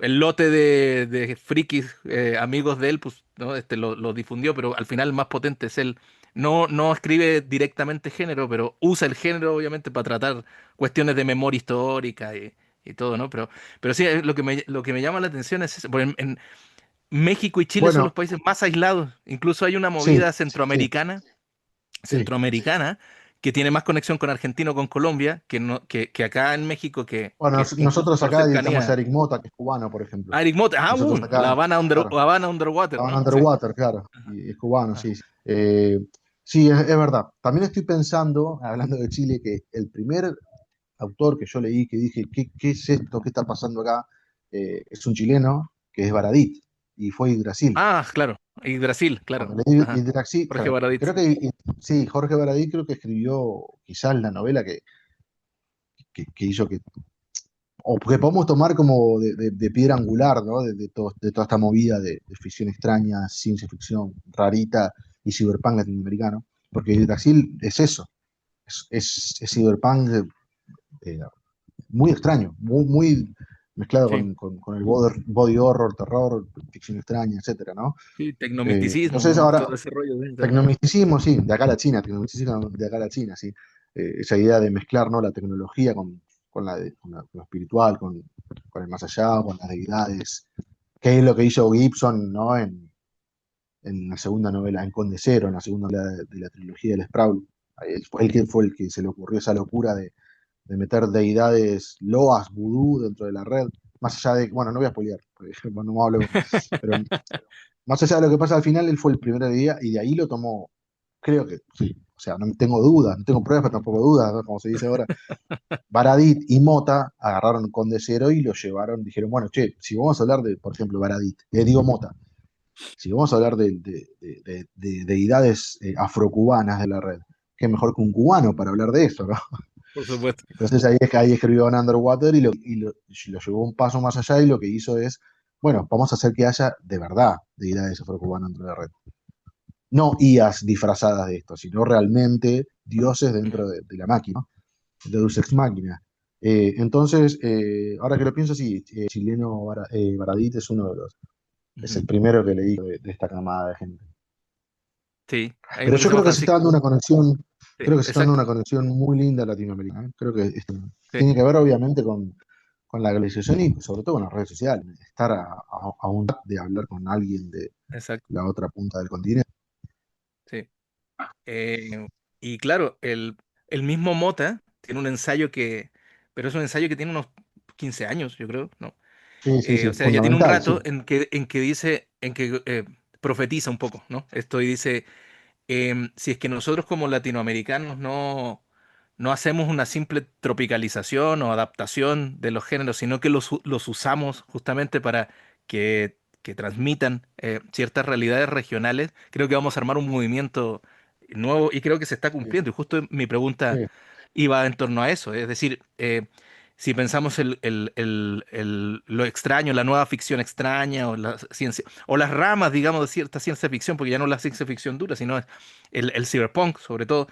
Speaker 1: el lote de frikis amigos de él, pues, ¿no? Lo difundió, pero al final el más potente es él. No escribe directamente género, pero usa el género obviamente para tratar cuestiones de memoria histórica y todo, ¿no? Pero sí, lo que me llama la atención es eso, porque en México y Chile son
Speaker 2: bueno,
Speaker 1: los países más aislados. Incluso hay una
Speaker 2: sí,
Speaker 1: movida
Speaker 2: sí, sí.
Speaker 1: centroamericana que tiene más conexión con Argentina o con Colombia que, no, que acá en México,
Speaker 2: Bueno,
Speaker 1: que incluso
Speaker 2: nosotros
Speaker 1: por
Speaker 2: acá editamos a
Speaker 1: cercanía.
Speaker 2: Eric Mota, que es cubano, por ejemplo.
Speaker 1: Ah, Eric Motte,
Speaker 2: Nosotros
Speaker 1: La
Speaker 2: acá,
Speaker 1: Habana,
Speaker 2: claro,
Speaker 1: Habana Underwater,
Speaker 2: estaban
Speaker 1: ¿no? Sí.
Speaker 2: Underwater, claro,
Speaker 1: Ajá,
Speaker 2: y es cubano,
Speaker 1: ajá.
Speaker 2: sí. Sí, es verdad. También estoy pensando, hablando de Chile, que el primer autor que yo leí que dije, ¿qué es esto? ¿Qué está pasando acá? Es un chileno que es Baradit y fue Yggdrasil.
Speaker 1: Ah, claro. Y Brasil, claro.
Speaker 2: Cuando leí
Speaker 1: Ajá.
Speaker 2: Yggdrasil,
Speaker 1: Jorge
Speaker 2: claro,
Speaker 1: Baradit.
Speaker 2: creo que sí, Jorge Baradit creo que escribió quizás la novela que hizo o que podemos tomar como de piedra angular, ¿no? De toda esta movida de ficción extraña, ciencia ficción rarita y cyberpunk latinoamericano. Porque Yggdrasil es eso, es cyberpunk eh, muy extraño, muy mezclado
Speaker 1: Sí.
Speaker 2: con el body horror, terror, ficción extraña, etcétera, ¿no?
Speaker 1: Sí, tecnomisticismo,
Speaker 2: Entonces
Speaker 1: ¿no?
Speaker 2: ahora,
Speaker 1: Todo ese rollo. Sí, sí.
Speaker 2: tecnomisticismo, sí, de acá a la China, tecnomisticismo de acá a la China, sí. Esa idea de mezclar, ¿no? La tecnología con lo espiritual, con el más allá, con las deidades, que es lo que hizo Gibson, ¿no? En la segunda novela, en Conde Cero, en la segunda novela de la trilogía del Sprawl. Él fue el que se le ocurrió esa locura de meter deidades loas, vudú dentro de la red. Más allá de, bueno, no voy a spoilear, porque, bueno, no hablo, pero más allá de lo que pasa al final, él fue el primer día y de ahí lo tomó, creo que sí. O sea, no tengo dudas, no tengo pruebas, pero tampoco dudas, ¿no? Como se dice ahora. Baradit y Mota agarraron Conde Cero y lo llevaron, dijeron, bueno, che, si vamos a hablar de, por ejemplo, Baradit, digo Mota, si vamos a hablar de deidades afrocubanas de la red, qué mejor que un cubano para hablar de eso, ¿no?
Speaker 1: por supuesto.
Speaker 2: Entonces ahí escribió Van Underwater y lo llevó un paso más allá y lo que hizo es, bueno, vamos a hacer que haya de verdad deidades afrocubanas dentro de la red. No IAs disfrazadas de esto, sino realmente dioses dentro de la máquina, ¿no? De Deus Ex Machina. Entonces, ahora que lo pienso, sí, chileno Baradit es uno de los, es
Speaker 1: Ujú.
Speaker 2: el primero que leí de esta camada de gente.
Speaker 1: Sí, hay
Speaker 2: Pero
Speaker 1: uno que
Speaker 2: yo
Speaker 1: se llama
Speaker 2: creo que se está dando
Speaker 1: Francisco.
Speaker 2: una conexión,
Speaker 1: Sí,
Speaker 2: creo que se está dando
Speaker 1: exacto.
Speaker 2: una conexión muy linda latinoamericana. Creo que esto
Speaker 1: Sí,
Speaker 2: tiene que ver obviamente con la globalización y sobre todo con las redes sociales. Estar a un tap de hablar con alguien de
Speaker 1: exacto.
Speaker 2: la otra punta del continente.
Speaker 1: Sí. Y claro, el mismo Mota tiene un ensayo pero es un ensayo que tiene unos 15 años, yo creo, ¿no?
Speaker 2: Sí, sí,
Speaker 1: O
Speaker 2: sí,
Speaker 1: sea, ya tiene un
Speaker 2: fundamental,
Speaker 1: rato
Speaker 2: sí.
Speaker 1: en que dice, profetiza un poco, ¿no? Esto y dice, si es que nosotros como latinoamericanos no hacemos una simple tropicalización o adaptación de los géneros, sino que los usamos justamente para que transmitan ciertas realidades regionales, creo que vamos a armar un movimiento nuevo y creo que se está
Speaker 2: Sí,
Speaker 1: cumpliendo. Y justo mi pregunta
Speaker 2: sí,
Speaker 1: iba en torno a eso, es decir, si pensamos lo extraño, la nueva ficción extraña o la ciencia, o las ramas, digamos, de cierta ciencia ficción, porque ya no es la ciencia ficción dura, sino es el cyberpunk, sobre todo,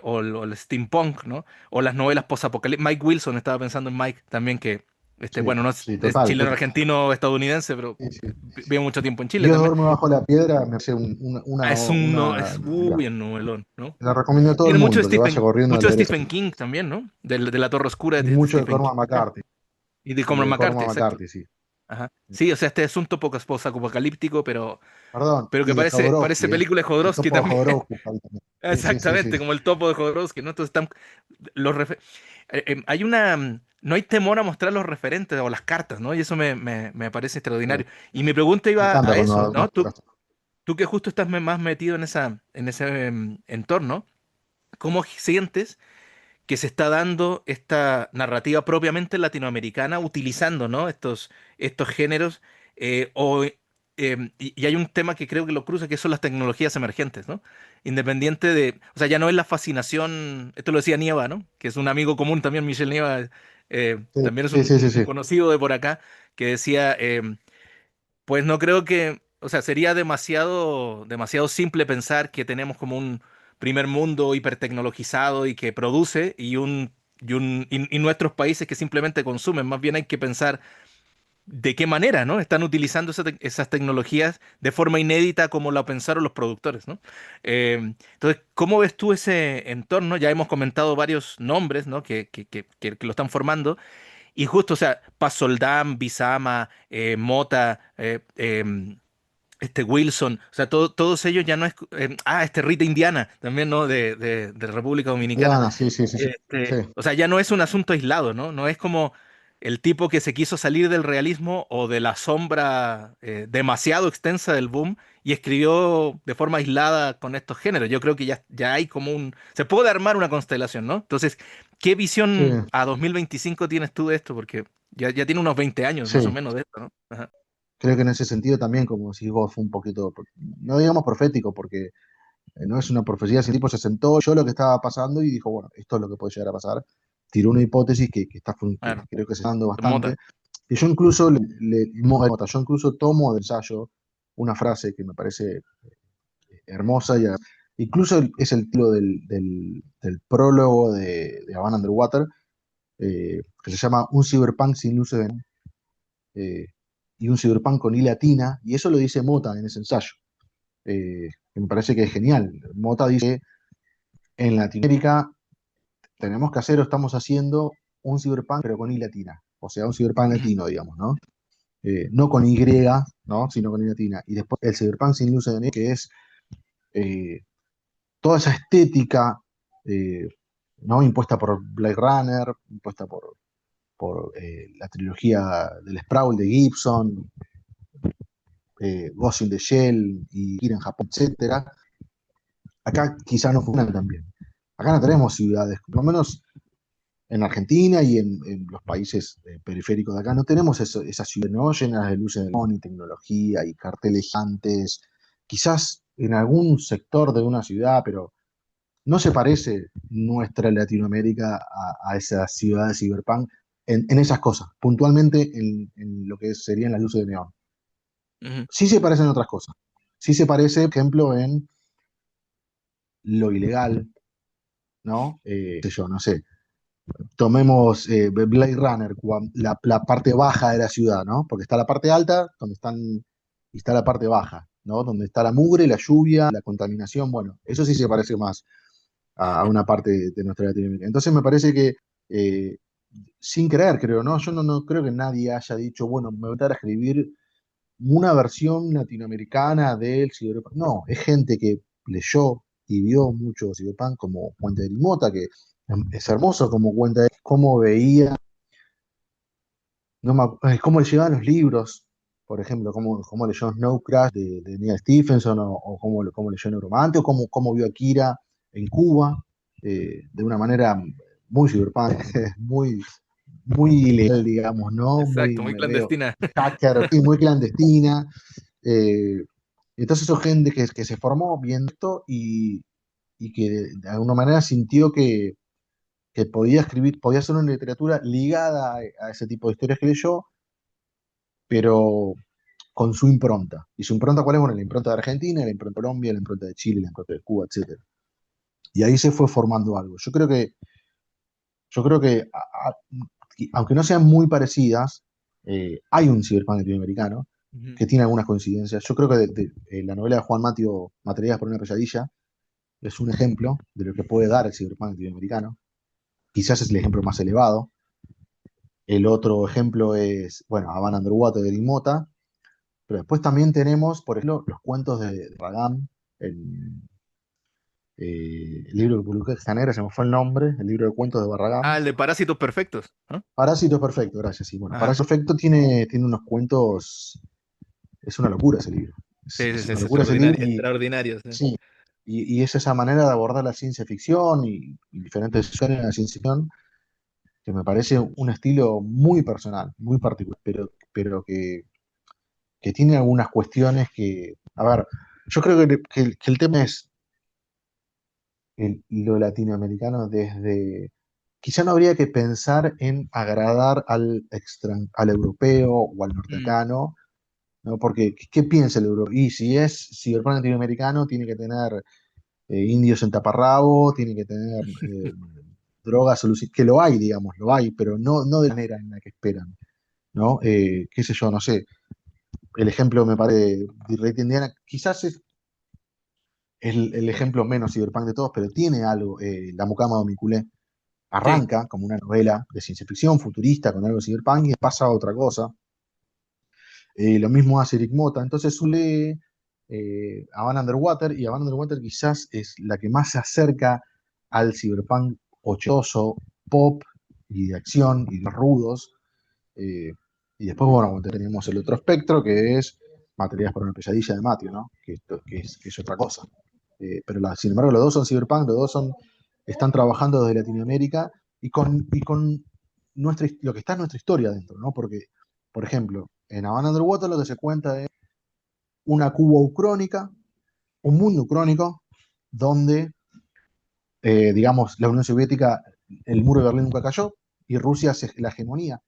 Speaker 1: o el steampunk, ¿no? O las novelas postapocalípticas. Mike Wilson, estaba pensando en Mike también, que,
Speaker 2: sí,
Speaker 1: bueno, no es,
Speaker 2: sí,
Speaker 1: es
Speaker 2: total,
Speaker 1: chileno,
Speaker 2: total.
Speaker 1: argentino, estadounidense, pero
Speaker 2: Sí, sí.
Speaker 1: vive mucho tiempo en Chile
Speaker 2: Dios
Speaker 1: también.
Speaker 2: duerme bajo la piedra, me parece
Speaker 1: Es un, no, es,
Speaker 2: mira,
Speaker 1: uy, un novelón, ¿no?
Speaker 2: la recomiendo a todo el
Speaker 1: Tiene
Speaker 2: mundo que vaya corriendo a
Speaker 1: mucho de
Speaker 2: leer esa.
Speaker 1: Stephen King también, ¿no? De la Torre Oscura
Speaker 2: Y
Speaker 1: de
Speaker 2: mucho de
Speaker 1: Stephen King,
Speaker 2: Cormac
Speaker 1: ¿no?
Speaker 2: McCarthy.
Speaker 1: Y de
Speaker 2: Y
Speaker 1: Cormac
Speaker 2: de
Speaker 1: McCarthy,
Speaker 2: Cormac
Speaker 1: exacto.
Speaker 2: McCarthy, sí.
Speaker 1: Ajá. Sí, o sea, este asunto post-apocalíptico,
Speaker 2: Perdón,
Speaker 1: pero que
Speaker 2: y de
Speaker 1: parece
Speaker 2: Jodorowsky, ¿eh?
Speaker 1: película de
Speaker 2: El
Speaker 1: Jodorowsky
Speaker 2: topo de
Speaker 1: también.
Speaker 2: Jodorowsky está ahí también. Sí, sí, sí, sí.
Speaker 1: Exactamente, como el topo de Jodorowsky, ¿no? Entonces están los refe- hay no hay temor a mostrar los referentes o las cartas, ¿no? Y eso me parece
Speaker 2: Sí.
Speaker 1: extraordinario. Y mi pregunta
Speaker 2: Me
Speaker 1: iba
Speaker 2: encanta
Speaker 1: a eso,
Speaker 2: cuando
Speaker 1: ¿no? Tú,
Speaker 2: muestras.
Speaker 1: tú que justo estás más metido en ese entorno, ¿cómo sientes que se está dando esta narrativa propiamente latinoamericana utilizando, ¿no? estos géneros? Y hay un tema que creo que lo cruza, que son las tecnologías emergentes, ¿no? Independiente o sea, ya no es la fascinación, esto lo decía Nieva, ¿no? Que es un amigo común también, Michel Nieva,
Speaker 2: Sí,
Speaker 1: también es
Speaker 2: sí,
Speaker 1: un,
Speaker 2: sí, sí,
Speaker 1: un- un
Speaker 2: sí.
Speaker 1: conocido de por acá, que decía, pues no creo que, o sea, sería demasiado, demasiado simple pensar que tenemos como un primer mundo hipertecnologizado y que produce y nuestros países que simplemente consumen. Más bien hay que pensar de qué manera, ¿no? Están utilizando esas tecnologías de forma inédita como la pensaron los productores, ¿no? Entonces, ¿cómo ves tú ese entorno? Ya hemos comentado varios nombres, ¿no? Que lo están formando. Y justo, o sea, Paz Soldán, Bizama, Mota, Wilson, o sea, todos ellos ya no es. Rita Indiana, también, ¿no? De República Dominicana.
Speaker 2: Diana, sí, sí, sí, sí. Sí,
Speaker 1: O sea, ya no es un asunto aislado, ¿no? No es como el tipo que se quiso salir del realismo o de la sombra demasiado extensa del boom y escribió de forma aislada con estos géneros. Yo creo que ya hay como se puede armar una constelación, ¿no? Entonces, ¿qué
Speaker 2: sí,
Speaker 1: visión a 2025 tienes tú de esto? Porque ya tiene unos 20 años más o
Speaker 2: sí.
Speaker 1: menos de esto, ¿no? Ajá.
Speaker 2: Creo que en ese sentido también, como decís vos, fue un poquito, no digamos profético, porque no es una profecía, ese tipo se sentó, yo lo que estaba pasando y dijo, bueno, esto es lo que puede llegar a pasar. Tiró una hipótesis que
Speaker 1: Claro,
Speaker 2: creo que se está dando bastante.
Speaker 1: Mota.
Speaker 2: Y yo incluso tomo del ensayo una frase que me parece hermosa, incluso es el título del prólogo de Havana Underwater, que se llama Un cyberpunk sin luces de neón, eh, y un cyberpunk con I latina, y eso lo dice Mota en ese ensayo, que me parece que es genial. Mota dice, en Latinoamérica tenemos que hacer o estamos haciendo un cyberpunk, pero con I latina, o sea, un cyberpunk
Speaker 1: Ujú.
Speaker 2: latino, digamos, ¿no? No con Y, ¿no? Sino con I latina. Y después el cyberpunk sin luces de neón, que es eh, toda esa estética, eh, ¿no? Impuesta por Blade Runner, impuesta por la trilogía del Sprawl de Gibson, Ghost in the Shell y Kira en Japón, etcétera. Acá quizá no funcionan tan bien. Acá no tenemos ciudades, por lo menos en Argentina y en los países periféricos de acá, no tenemos esas ciudades, ¿no? Llenas de luces de neón y tecnología y carteles gigantes. Quizás en algún sector de una ciudad, pero no se parece nuestra Latinoamérica a esa ciudad de cyberpunk en esas cosas, puntualmente en lo que serían las luces de neón.
Speaker 1: Ujú.
Speaker 2: Sí se parece en otras cosas. Sí se parece, por ejemplo, en lo ilegal, ¿no? Qué sé yo, no sé. Tomemos Blade Runner, la parte baja de la ciudad, ¿no? Porque está la parte alta, donde están, y está la parte baja, ¿no? Donde está la mugre, la lluvia, la contaminación. Bueno, eso sí se parece más a una parte de nuestra Latinoamérica. Entonces me parece que, eh, sin creer, creo, ¿no? Yo no creo que nadie haya dicho, bueno, me voy a escribir una versión latinoamericana del Cyberpunk. No, es gente que leyó y vio mucho Cyberpunk, como Puente de Grimota, que es hermoso como cuenta de cómo veía, no cómo le llegaban los libros, por ejemplo, cómo leyó Snow Crash de Neil Stephenson, o cómo leyó Neuromante, o cómo vio Akira en Cuba, de una manera muy cyberpunk, muy, muy ilegal, digamos, ¿no?
Speaker 1: Exacto,
Speaker 2: Muy
Speaker 1: muy
Speaker 2: medio
Speaker 1: clandestina.
Speaker 2: hacker, sí, muy clandestina. Eh, entonces, son gente que se formó viendo esto y que de alguna manera sintió que podía escribir, podía hacer una literatura ligada a ese tipo de historias que leyó, pero con su impronta. ¿Y su impronta cuál es? Bueno, la impronta de Argentina, la impronta de Colombia, la impronta de Chile, la impronta de Cuba, etcétera. Y ahí se fue formando algo. Yo creo que aunque no sean muy parecidas, hay un cyberpunk latinoamericano
Speaker 1: Ujú.
Speaker 2: que tiene algunas coincidencias. Yo creo que la novela de Juan Matio, Materias por una pesadilla, es un ejemplo de lo que puede dar el cyberpunk latinoamericano. Quizás es el ejemplo más elevado. El otro ejemplo es, bueno, Havana Underwater de Limota, pero después también tenemos, por ejemplo, los cuentos de Ragam, el, el libro que publicó Extranera, se me fue el nombre, el libro de cuentos de
Speaker 1: Ah,
Speaker 2: Barragán.
Speaker 1: el de Parásitos Perfectos, ¿no?
Speaker 2: Parásito Perfecto, gracias. Sí, bueno,
Speaker 1: Ajá.
Speaker 2: Parásito Perfecto tiene unos cuentos, es una locura ese libro.
Speaker 1: Sí, sí,
Speaker 2: Es
Speaker 1: sí,
Speaker 2: una
Speaker 1: es
Speaker 2: locura ese libro
Speaker 1: extraordinario, sí.
Speaker 2: sí, y es esa manera de abordar la ciencia ficción y diferentes géneros de la ciencia ficción que me parece un estilo muy personal, muy particular, pero que tiene algunas cuestiones que, a ver, yo creo que el tema es lo latinoamericano desde, quizá no habría que pensar en agradar al europeo o al
Speaker 1: Mm,
Speaker 2: norteamericano, ¿no? Porque, ¿qué piensa el europeo? Y si es ciberpunk latinoamericano, tiene que tener indios en taparrabo, tiene que tener drogas, que lo hay, digamos, lo hay, pero no de la manera en la que esperan, ¿no? Qué sé yo, no sé. El ejemplo me parece de Rey Indiana, quizás es el ejemplo menos cyberpunk de todos, pero tiene algo. La Mucama Domiculé
Speaker 1: sí.
Speaker 2: arranca como una novela de ciencia ficción futurista con algo de cyberpunk y pasa a otra cosa. Lo mismo hace Eric Mota. Entonces uno lee Havana Underwater y Havana Underwater quizás es la que más se acerca al cyberpunk ochoso, pop y de acción y de rudos. Eh, y después, bueno, tenemos el otro espectro que es Materias para una pesadilla de Matthew, ¿no? Que es otra cosa. Pero sin embargo, los dos son cyberpunk, los dos están trabajando desde Latinoamérica y con lo que está en nuestra historia dentro, ¿no? Porque, por ejemplo, en Havana Underwater lo que se cuenta es una Cuba ucrónica, un mundo ucrónico, donde, digamos, la Unión Soviética, el muro de Berlín nunca cayó, y Rusia hace la hegemonía.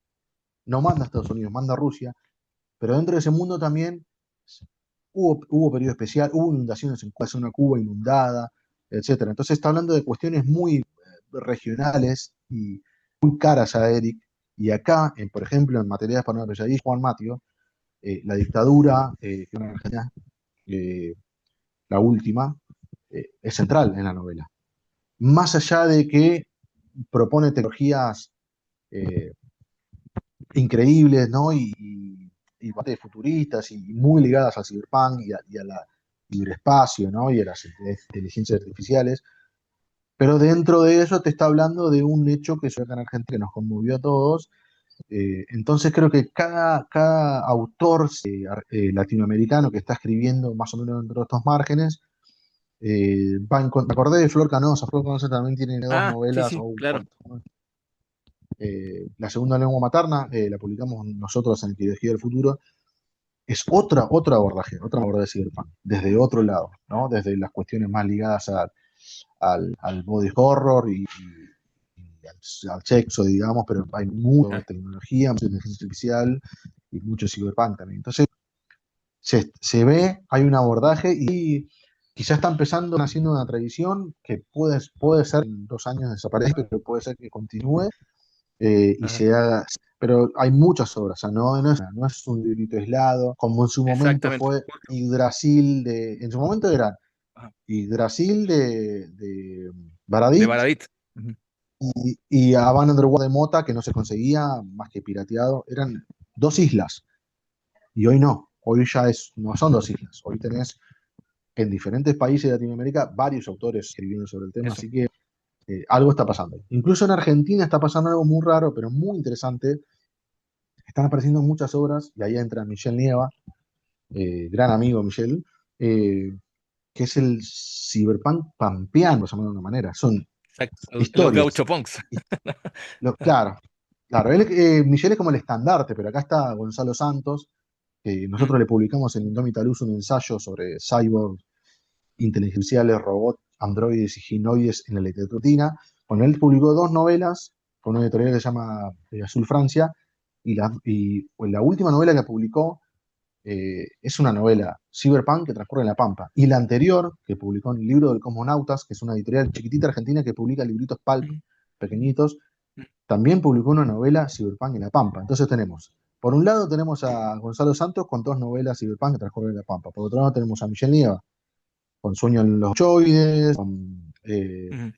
Speaker 2: No manda a Estados Unidos, manda a Rusia, pero dentro de ese mundo también hubo periodo especial, hubo inundaciones en Cuba, una Cuba inundada, etcétera. Entonces está hablando de cuestiones muy regionales y muy caras a Eric. Y acá, por ejemplo, en Materias para una pesadilla, Juan Matio, la dictadura, que en Argentina, eh, la última, es central en la novela. Más allá de que propone tecnologías eh, increíbles, ¿no? Y bastante futuristas y muy ligadas al cyberpunk y a la ciberespacio, ¿no? Y a las inteligencias artificiales. Pero dentro de eso te está hablando de un hecho que sucedió acá en Argentina que nos conmovió a todos. Entonces creo que cada autor latinoamericano que está escribiendo más o menos dentro de estos márgenes, me acordé de Flor Canosa también tiene dos
Speaker 1: Ah, sí,
Speaker 2: novelas o
Speaker 1: sí,
Speaker 2: un
Speaker 1: claro.
Speaker 2: cuento, ¿no? La segunda lengua materna, la publicamos nosotros en Arqueología del Futuro, es otro abordaje de cyberpunk, desde otro lado, ¿no? Desde las cuestiones más ligadas a al body horror y al sexo, digamos, pero hay mucha
Speaker 1: Ah,
Speaker 2: tecnología, mucha inteligencia artificial y mucho cyberpunk también. Entonces, se ve, hay un abordaje y quizá está empezando haciendo una tradición que puede ser en 2 años desaparezca, pero puede ser que continúe y
Speaker 1: ajá,
Speaker 2: se haga. Pero hay muchas obras, o sea, no es un librito aislado, como en su momento
Speaker 1: exactamente.
Speaker 2: fue Yggdrasil en su momento era
Speaker 1: Ajá.
Speaker 2: Yggdrasil de
Speaker 1: De
Speaker 2: Baradit
Speaker 1: Baradit. Ujú.
Speaker 2: y Havana Underwater de Mota, que no se conseguía más que pirateado, eran 2 islas, y hoy no, hoy ya no son 2 islas, hoy tenés en diferentes países de Latinoamérica varios autores escribiendo sobre el tema,
Speaker 1: Eso.
Speaker 2: así que algo está pasando. Incluso en Argentina está pasando algo muy raro, pero muy interesante. Están apareciendo muchas obras, y ahí entra Michel Nieva, gran amigo Michel, eh, que es el cyberpunk pampeano, por llamarlo de una manera. Son
Speaker 1: Exacto. Los
Speaker 2: historias.
Speaker 1: gauchopunks.
Speaker 2: Y claro, claro. Michel es como el estandarte, pero acá está Gonzalo Santos, que
Speaker 1: Mm,
Speaker 2: nosotros le publicamos en Indomitable Luz un ensayo sobre cyborg, inteligenciales, robots, androides y ginoides en la literatura. Bueno, él publicó 2 novelas con una editorial que se llama Azul Francia, pues, la última novela que publicó es una novela cyberpunk que transcurre en La Pampa. Y la anterior, que publicó en el Libro del Cosmonautas, que es una editorial chiquitita argentina que publica libritos pulp
Speaker 1: mm,
Speaker 2: pequeñitos,
Speaker 1: mm.
Speaker 2: también publicó una novela cyberpunk en La Pampa. Entonces por un lado tenemos a Gonzalo Santos con 2 novelas cyberpunk que transcurren en La Pampa. Por otro lado tenemos a Michelle Nieva con Sueño en los Choides,
Speaker 1: Ujú.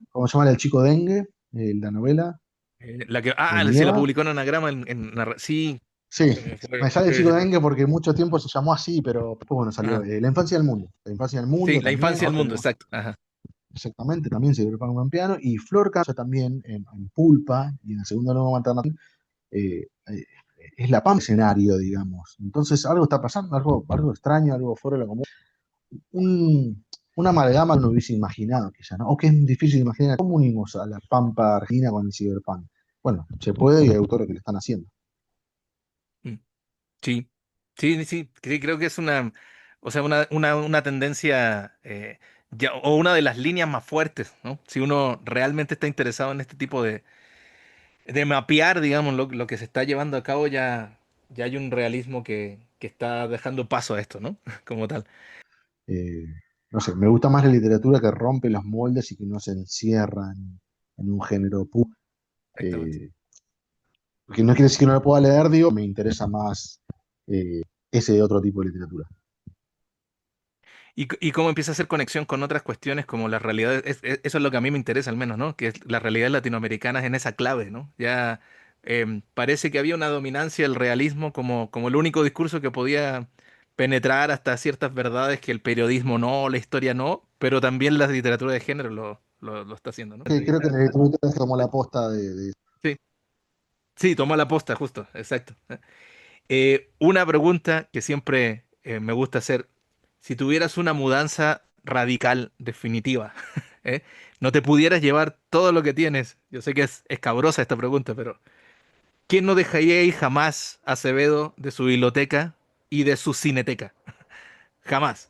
Speaker 2: ¿cómo se llama el chico dengue? La novela
Speaker 1: Sí, la
Speaker 2: Nieva.
Speaker 1: publicó en Anagrama sí,
Speaker 2: Sí,
Speaker 1: se me
Speaker 2: me
Speaker 1: fue.
Speaker 2: sale el
Speaker 1: Sí,
Speaker 2: chico
Speaker 1: sí,
Speaker 2: dengue porque mucho tiempo se llamó así, pero después, bueno, salió
Speaker 1: ajá.
Speaker 2: La infancia del mundo. La infancia del
Speaker 1: Sí,
Speaker 2: mundo
Speaker 1: la
Speaker 2: también,
Speaker 1: infancia
Speaker 2: ¿no?
Speaker 1: del mundo,
Speaker 2: Tenemos,
Speaker 1: exacto. Ajá.
Speaker 2: exactamente, también se agrupan un piano. Y Flor Caso también en Pulpa y en el segundo nuevo Materna es la PAM escenario, digamos. Entonces algo está pasando, algo extraño, algo fuera de lo común. Un, una amalgama que no hubiese imaginado, quizá, ¿no? O que es difícil de imaginar. ¿Cómo unimos a la Pampa Argentina con el Cyberpunk? Bueno, se puede y hay autores que lo están haciendo.
Speaker 1: Mm. Sí, sí, sí, sí, creo que es o sea, una tendencia, o una de las líneas más fuertes, ¿no? Si uno realmente está interesado en este tipo de mapear, digamos, lo que se está llevando a cabo, ya hay un realismo que está dejando paso a esto, ¿no? Como tal.
Speaker 2: Eh, no sé, me gusta más la literatura que rompe los moldes y que no se encierra en un género puro.
Speaker 1: Exactamente.
Speaker 2: Que no quiere decir que no la pueda leer, digo, me interesa más ese otro tipo de literatura.
Speaker 1: Y cómo empieza a hacer conexión con otras cuestiones como las realidades, eso es lo que a mí me interesa al menos, ¿no? Que es las realidades latinoamericanas en esa clave, ¿no? Ya parece que había una dominancia del realismo como el único discurso que podía penetrar hasta ciertas verdades que el periodismo no, la historia no, pero también la literatura de género lo está haciendo, ¿no?
Speaker 2: Creo que la literatura es como la posta
Speaker 1: Sí, sí, tomó la posta, justo, exacto. Una pregunta que siempre me gusta hacer, si tuvieras una mudanza radical, definitiva, ¿eh? No te pudieras llevar todo lo que tienes, yo sé que es escabrosa esta pregunta, pero ¿quién no dejaría ir jamás a Acevedo de su biblioteca y de su cineteca? Jamás.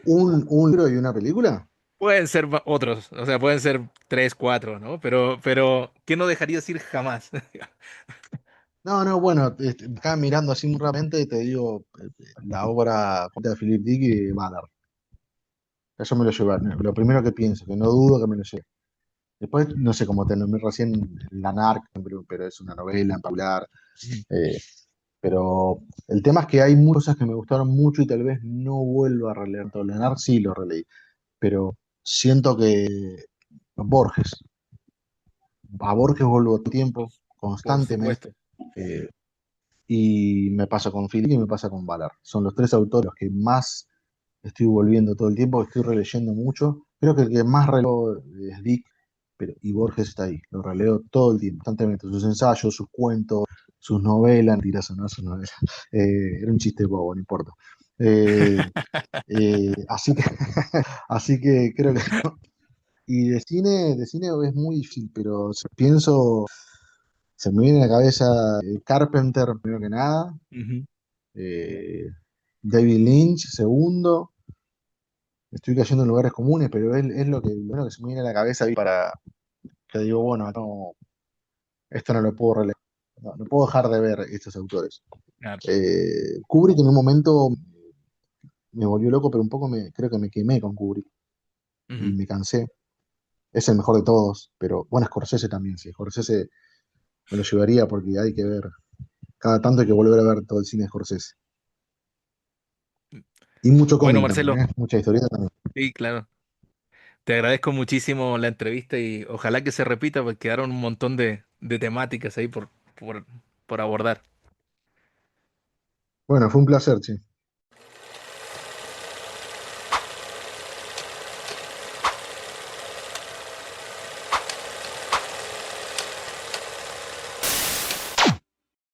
Speaker 2: un libro y una película.
Speaker 1: Pueden ser otros, o sea, pueden ser tres, cuatro, ¿no? Pero ¿quién no dejarías ir jamás?
Speaker 2: No, no, bueno, acá mirando así muy rápidamente te digo la obra de Philip Dick y Ballard. Eso me lo lleva, lo primero que pienso, que no dudo que me lo lleve. Después, no sé, cómo te nombré recién, La Narc, pero es una novela en popular. eh, pero el tema es que hay muchas cosas que me gustaron mucho y tal vez no vuelvo a releer todo. La Narc sí lo releí, pero siento que Borges, a Borges vuelvo todo el tiempo,
Speaker 1: Por
Speaker 2: constantemente.
Speaker 1: supuesto.
Speaker 2: eh, y me pasa con Philip y me pasa con Ballard. Son los 3 autores que más estoy volviendo todo el tiempo, que estoy releyendo mucho. Creo que el que más releo es Dick, y Borges está ahí. Lo releo todo el tiempo, constantemente. Sus ensayos, sus cuentos, sus novelas, mentiras o no, sus novelas. Era un chiste bobo, no importa. Eh, así que, así que creo que. Y de cine es muy difícil, pero pienso, se me viene a la cabeza Carpenter, primero que nada,
Speaker 1: Ujú.
Speaker 2: eh, David Lynch, segundo, estoy cayendo en lugares comunes, pero es lo único que se me viene a la cabeza para que digo, bueno, no, esto no lo puedo relevar, no puedo dejar de ver estos autores.
Speaker 1: Claro.
Speaker 2: Kubrick en un momento me volvió loco, pero un poco creo que me quemé con Kubrick y
Speaker 1: Ujú.
Speaker 2: me cansé. Es el mejor de todos, pero bueno, Scorsese también, sí. Scorsese me lo llevaría porque hay que ver, cada tanto hay que volver a ver todo el cine de Scorsese. Y mucho
Speaker 1: Bueno,
Speaker 2: cómic también,
Speaker 1: Marcelo,
Speaker 2: ¿eh? Mucha historieta también.
Speaker 1: sí, claro. Te agradezco muchísimo la entrevista y ojalá que se repita porque quedaron un montón de temáticas ahí por abordar.
Speaker 2: Bueno, fue un placer, che.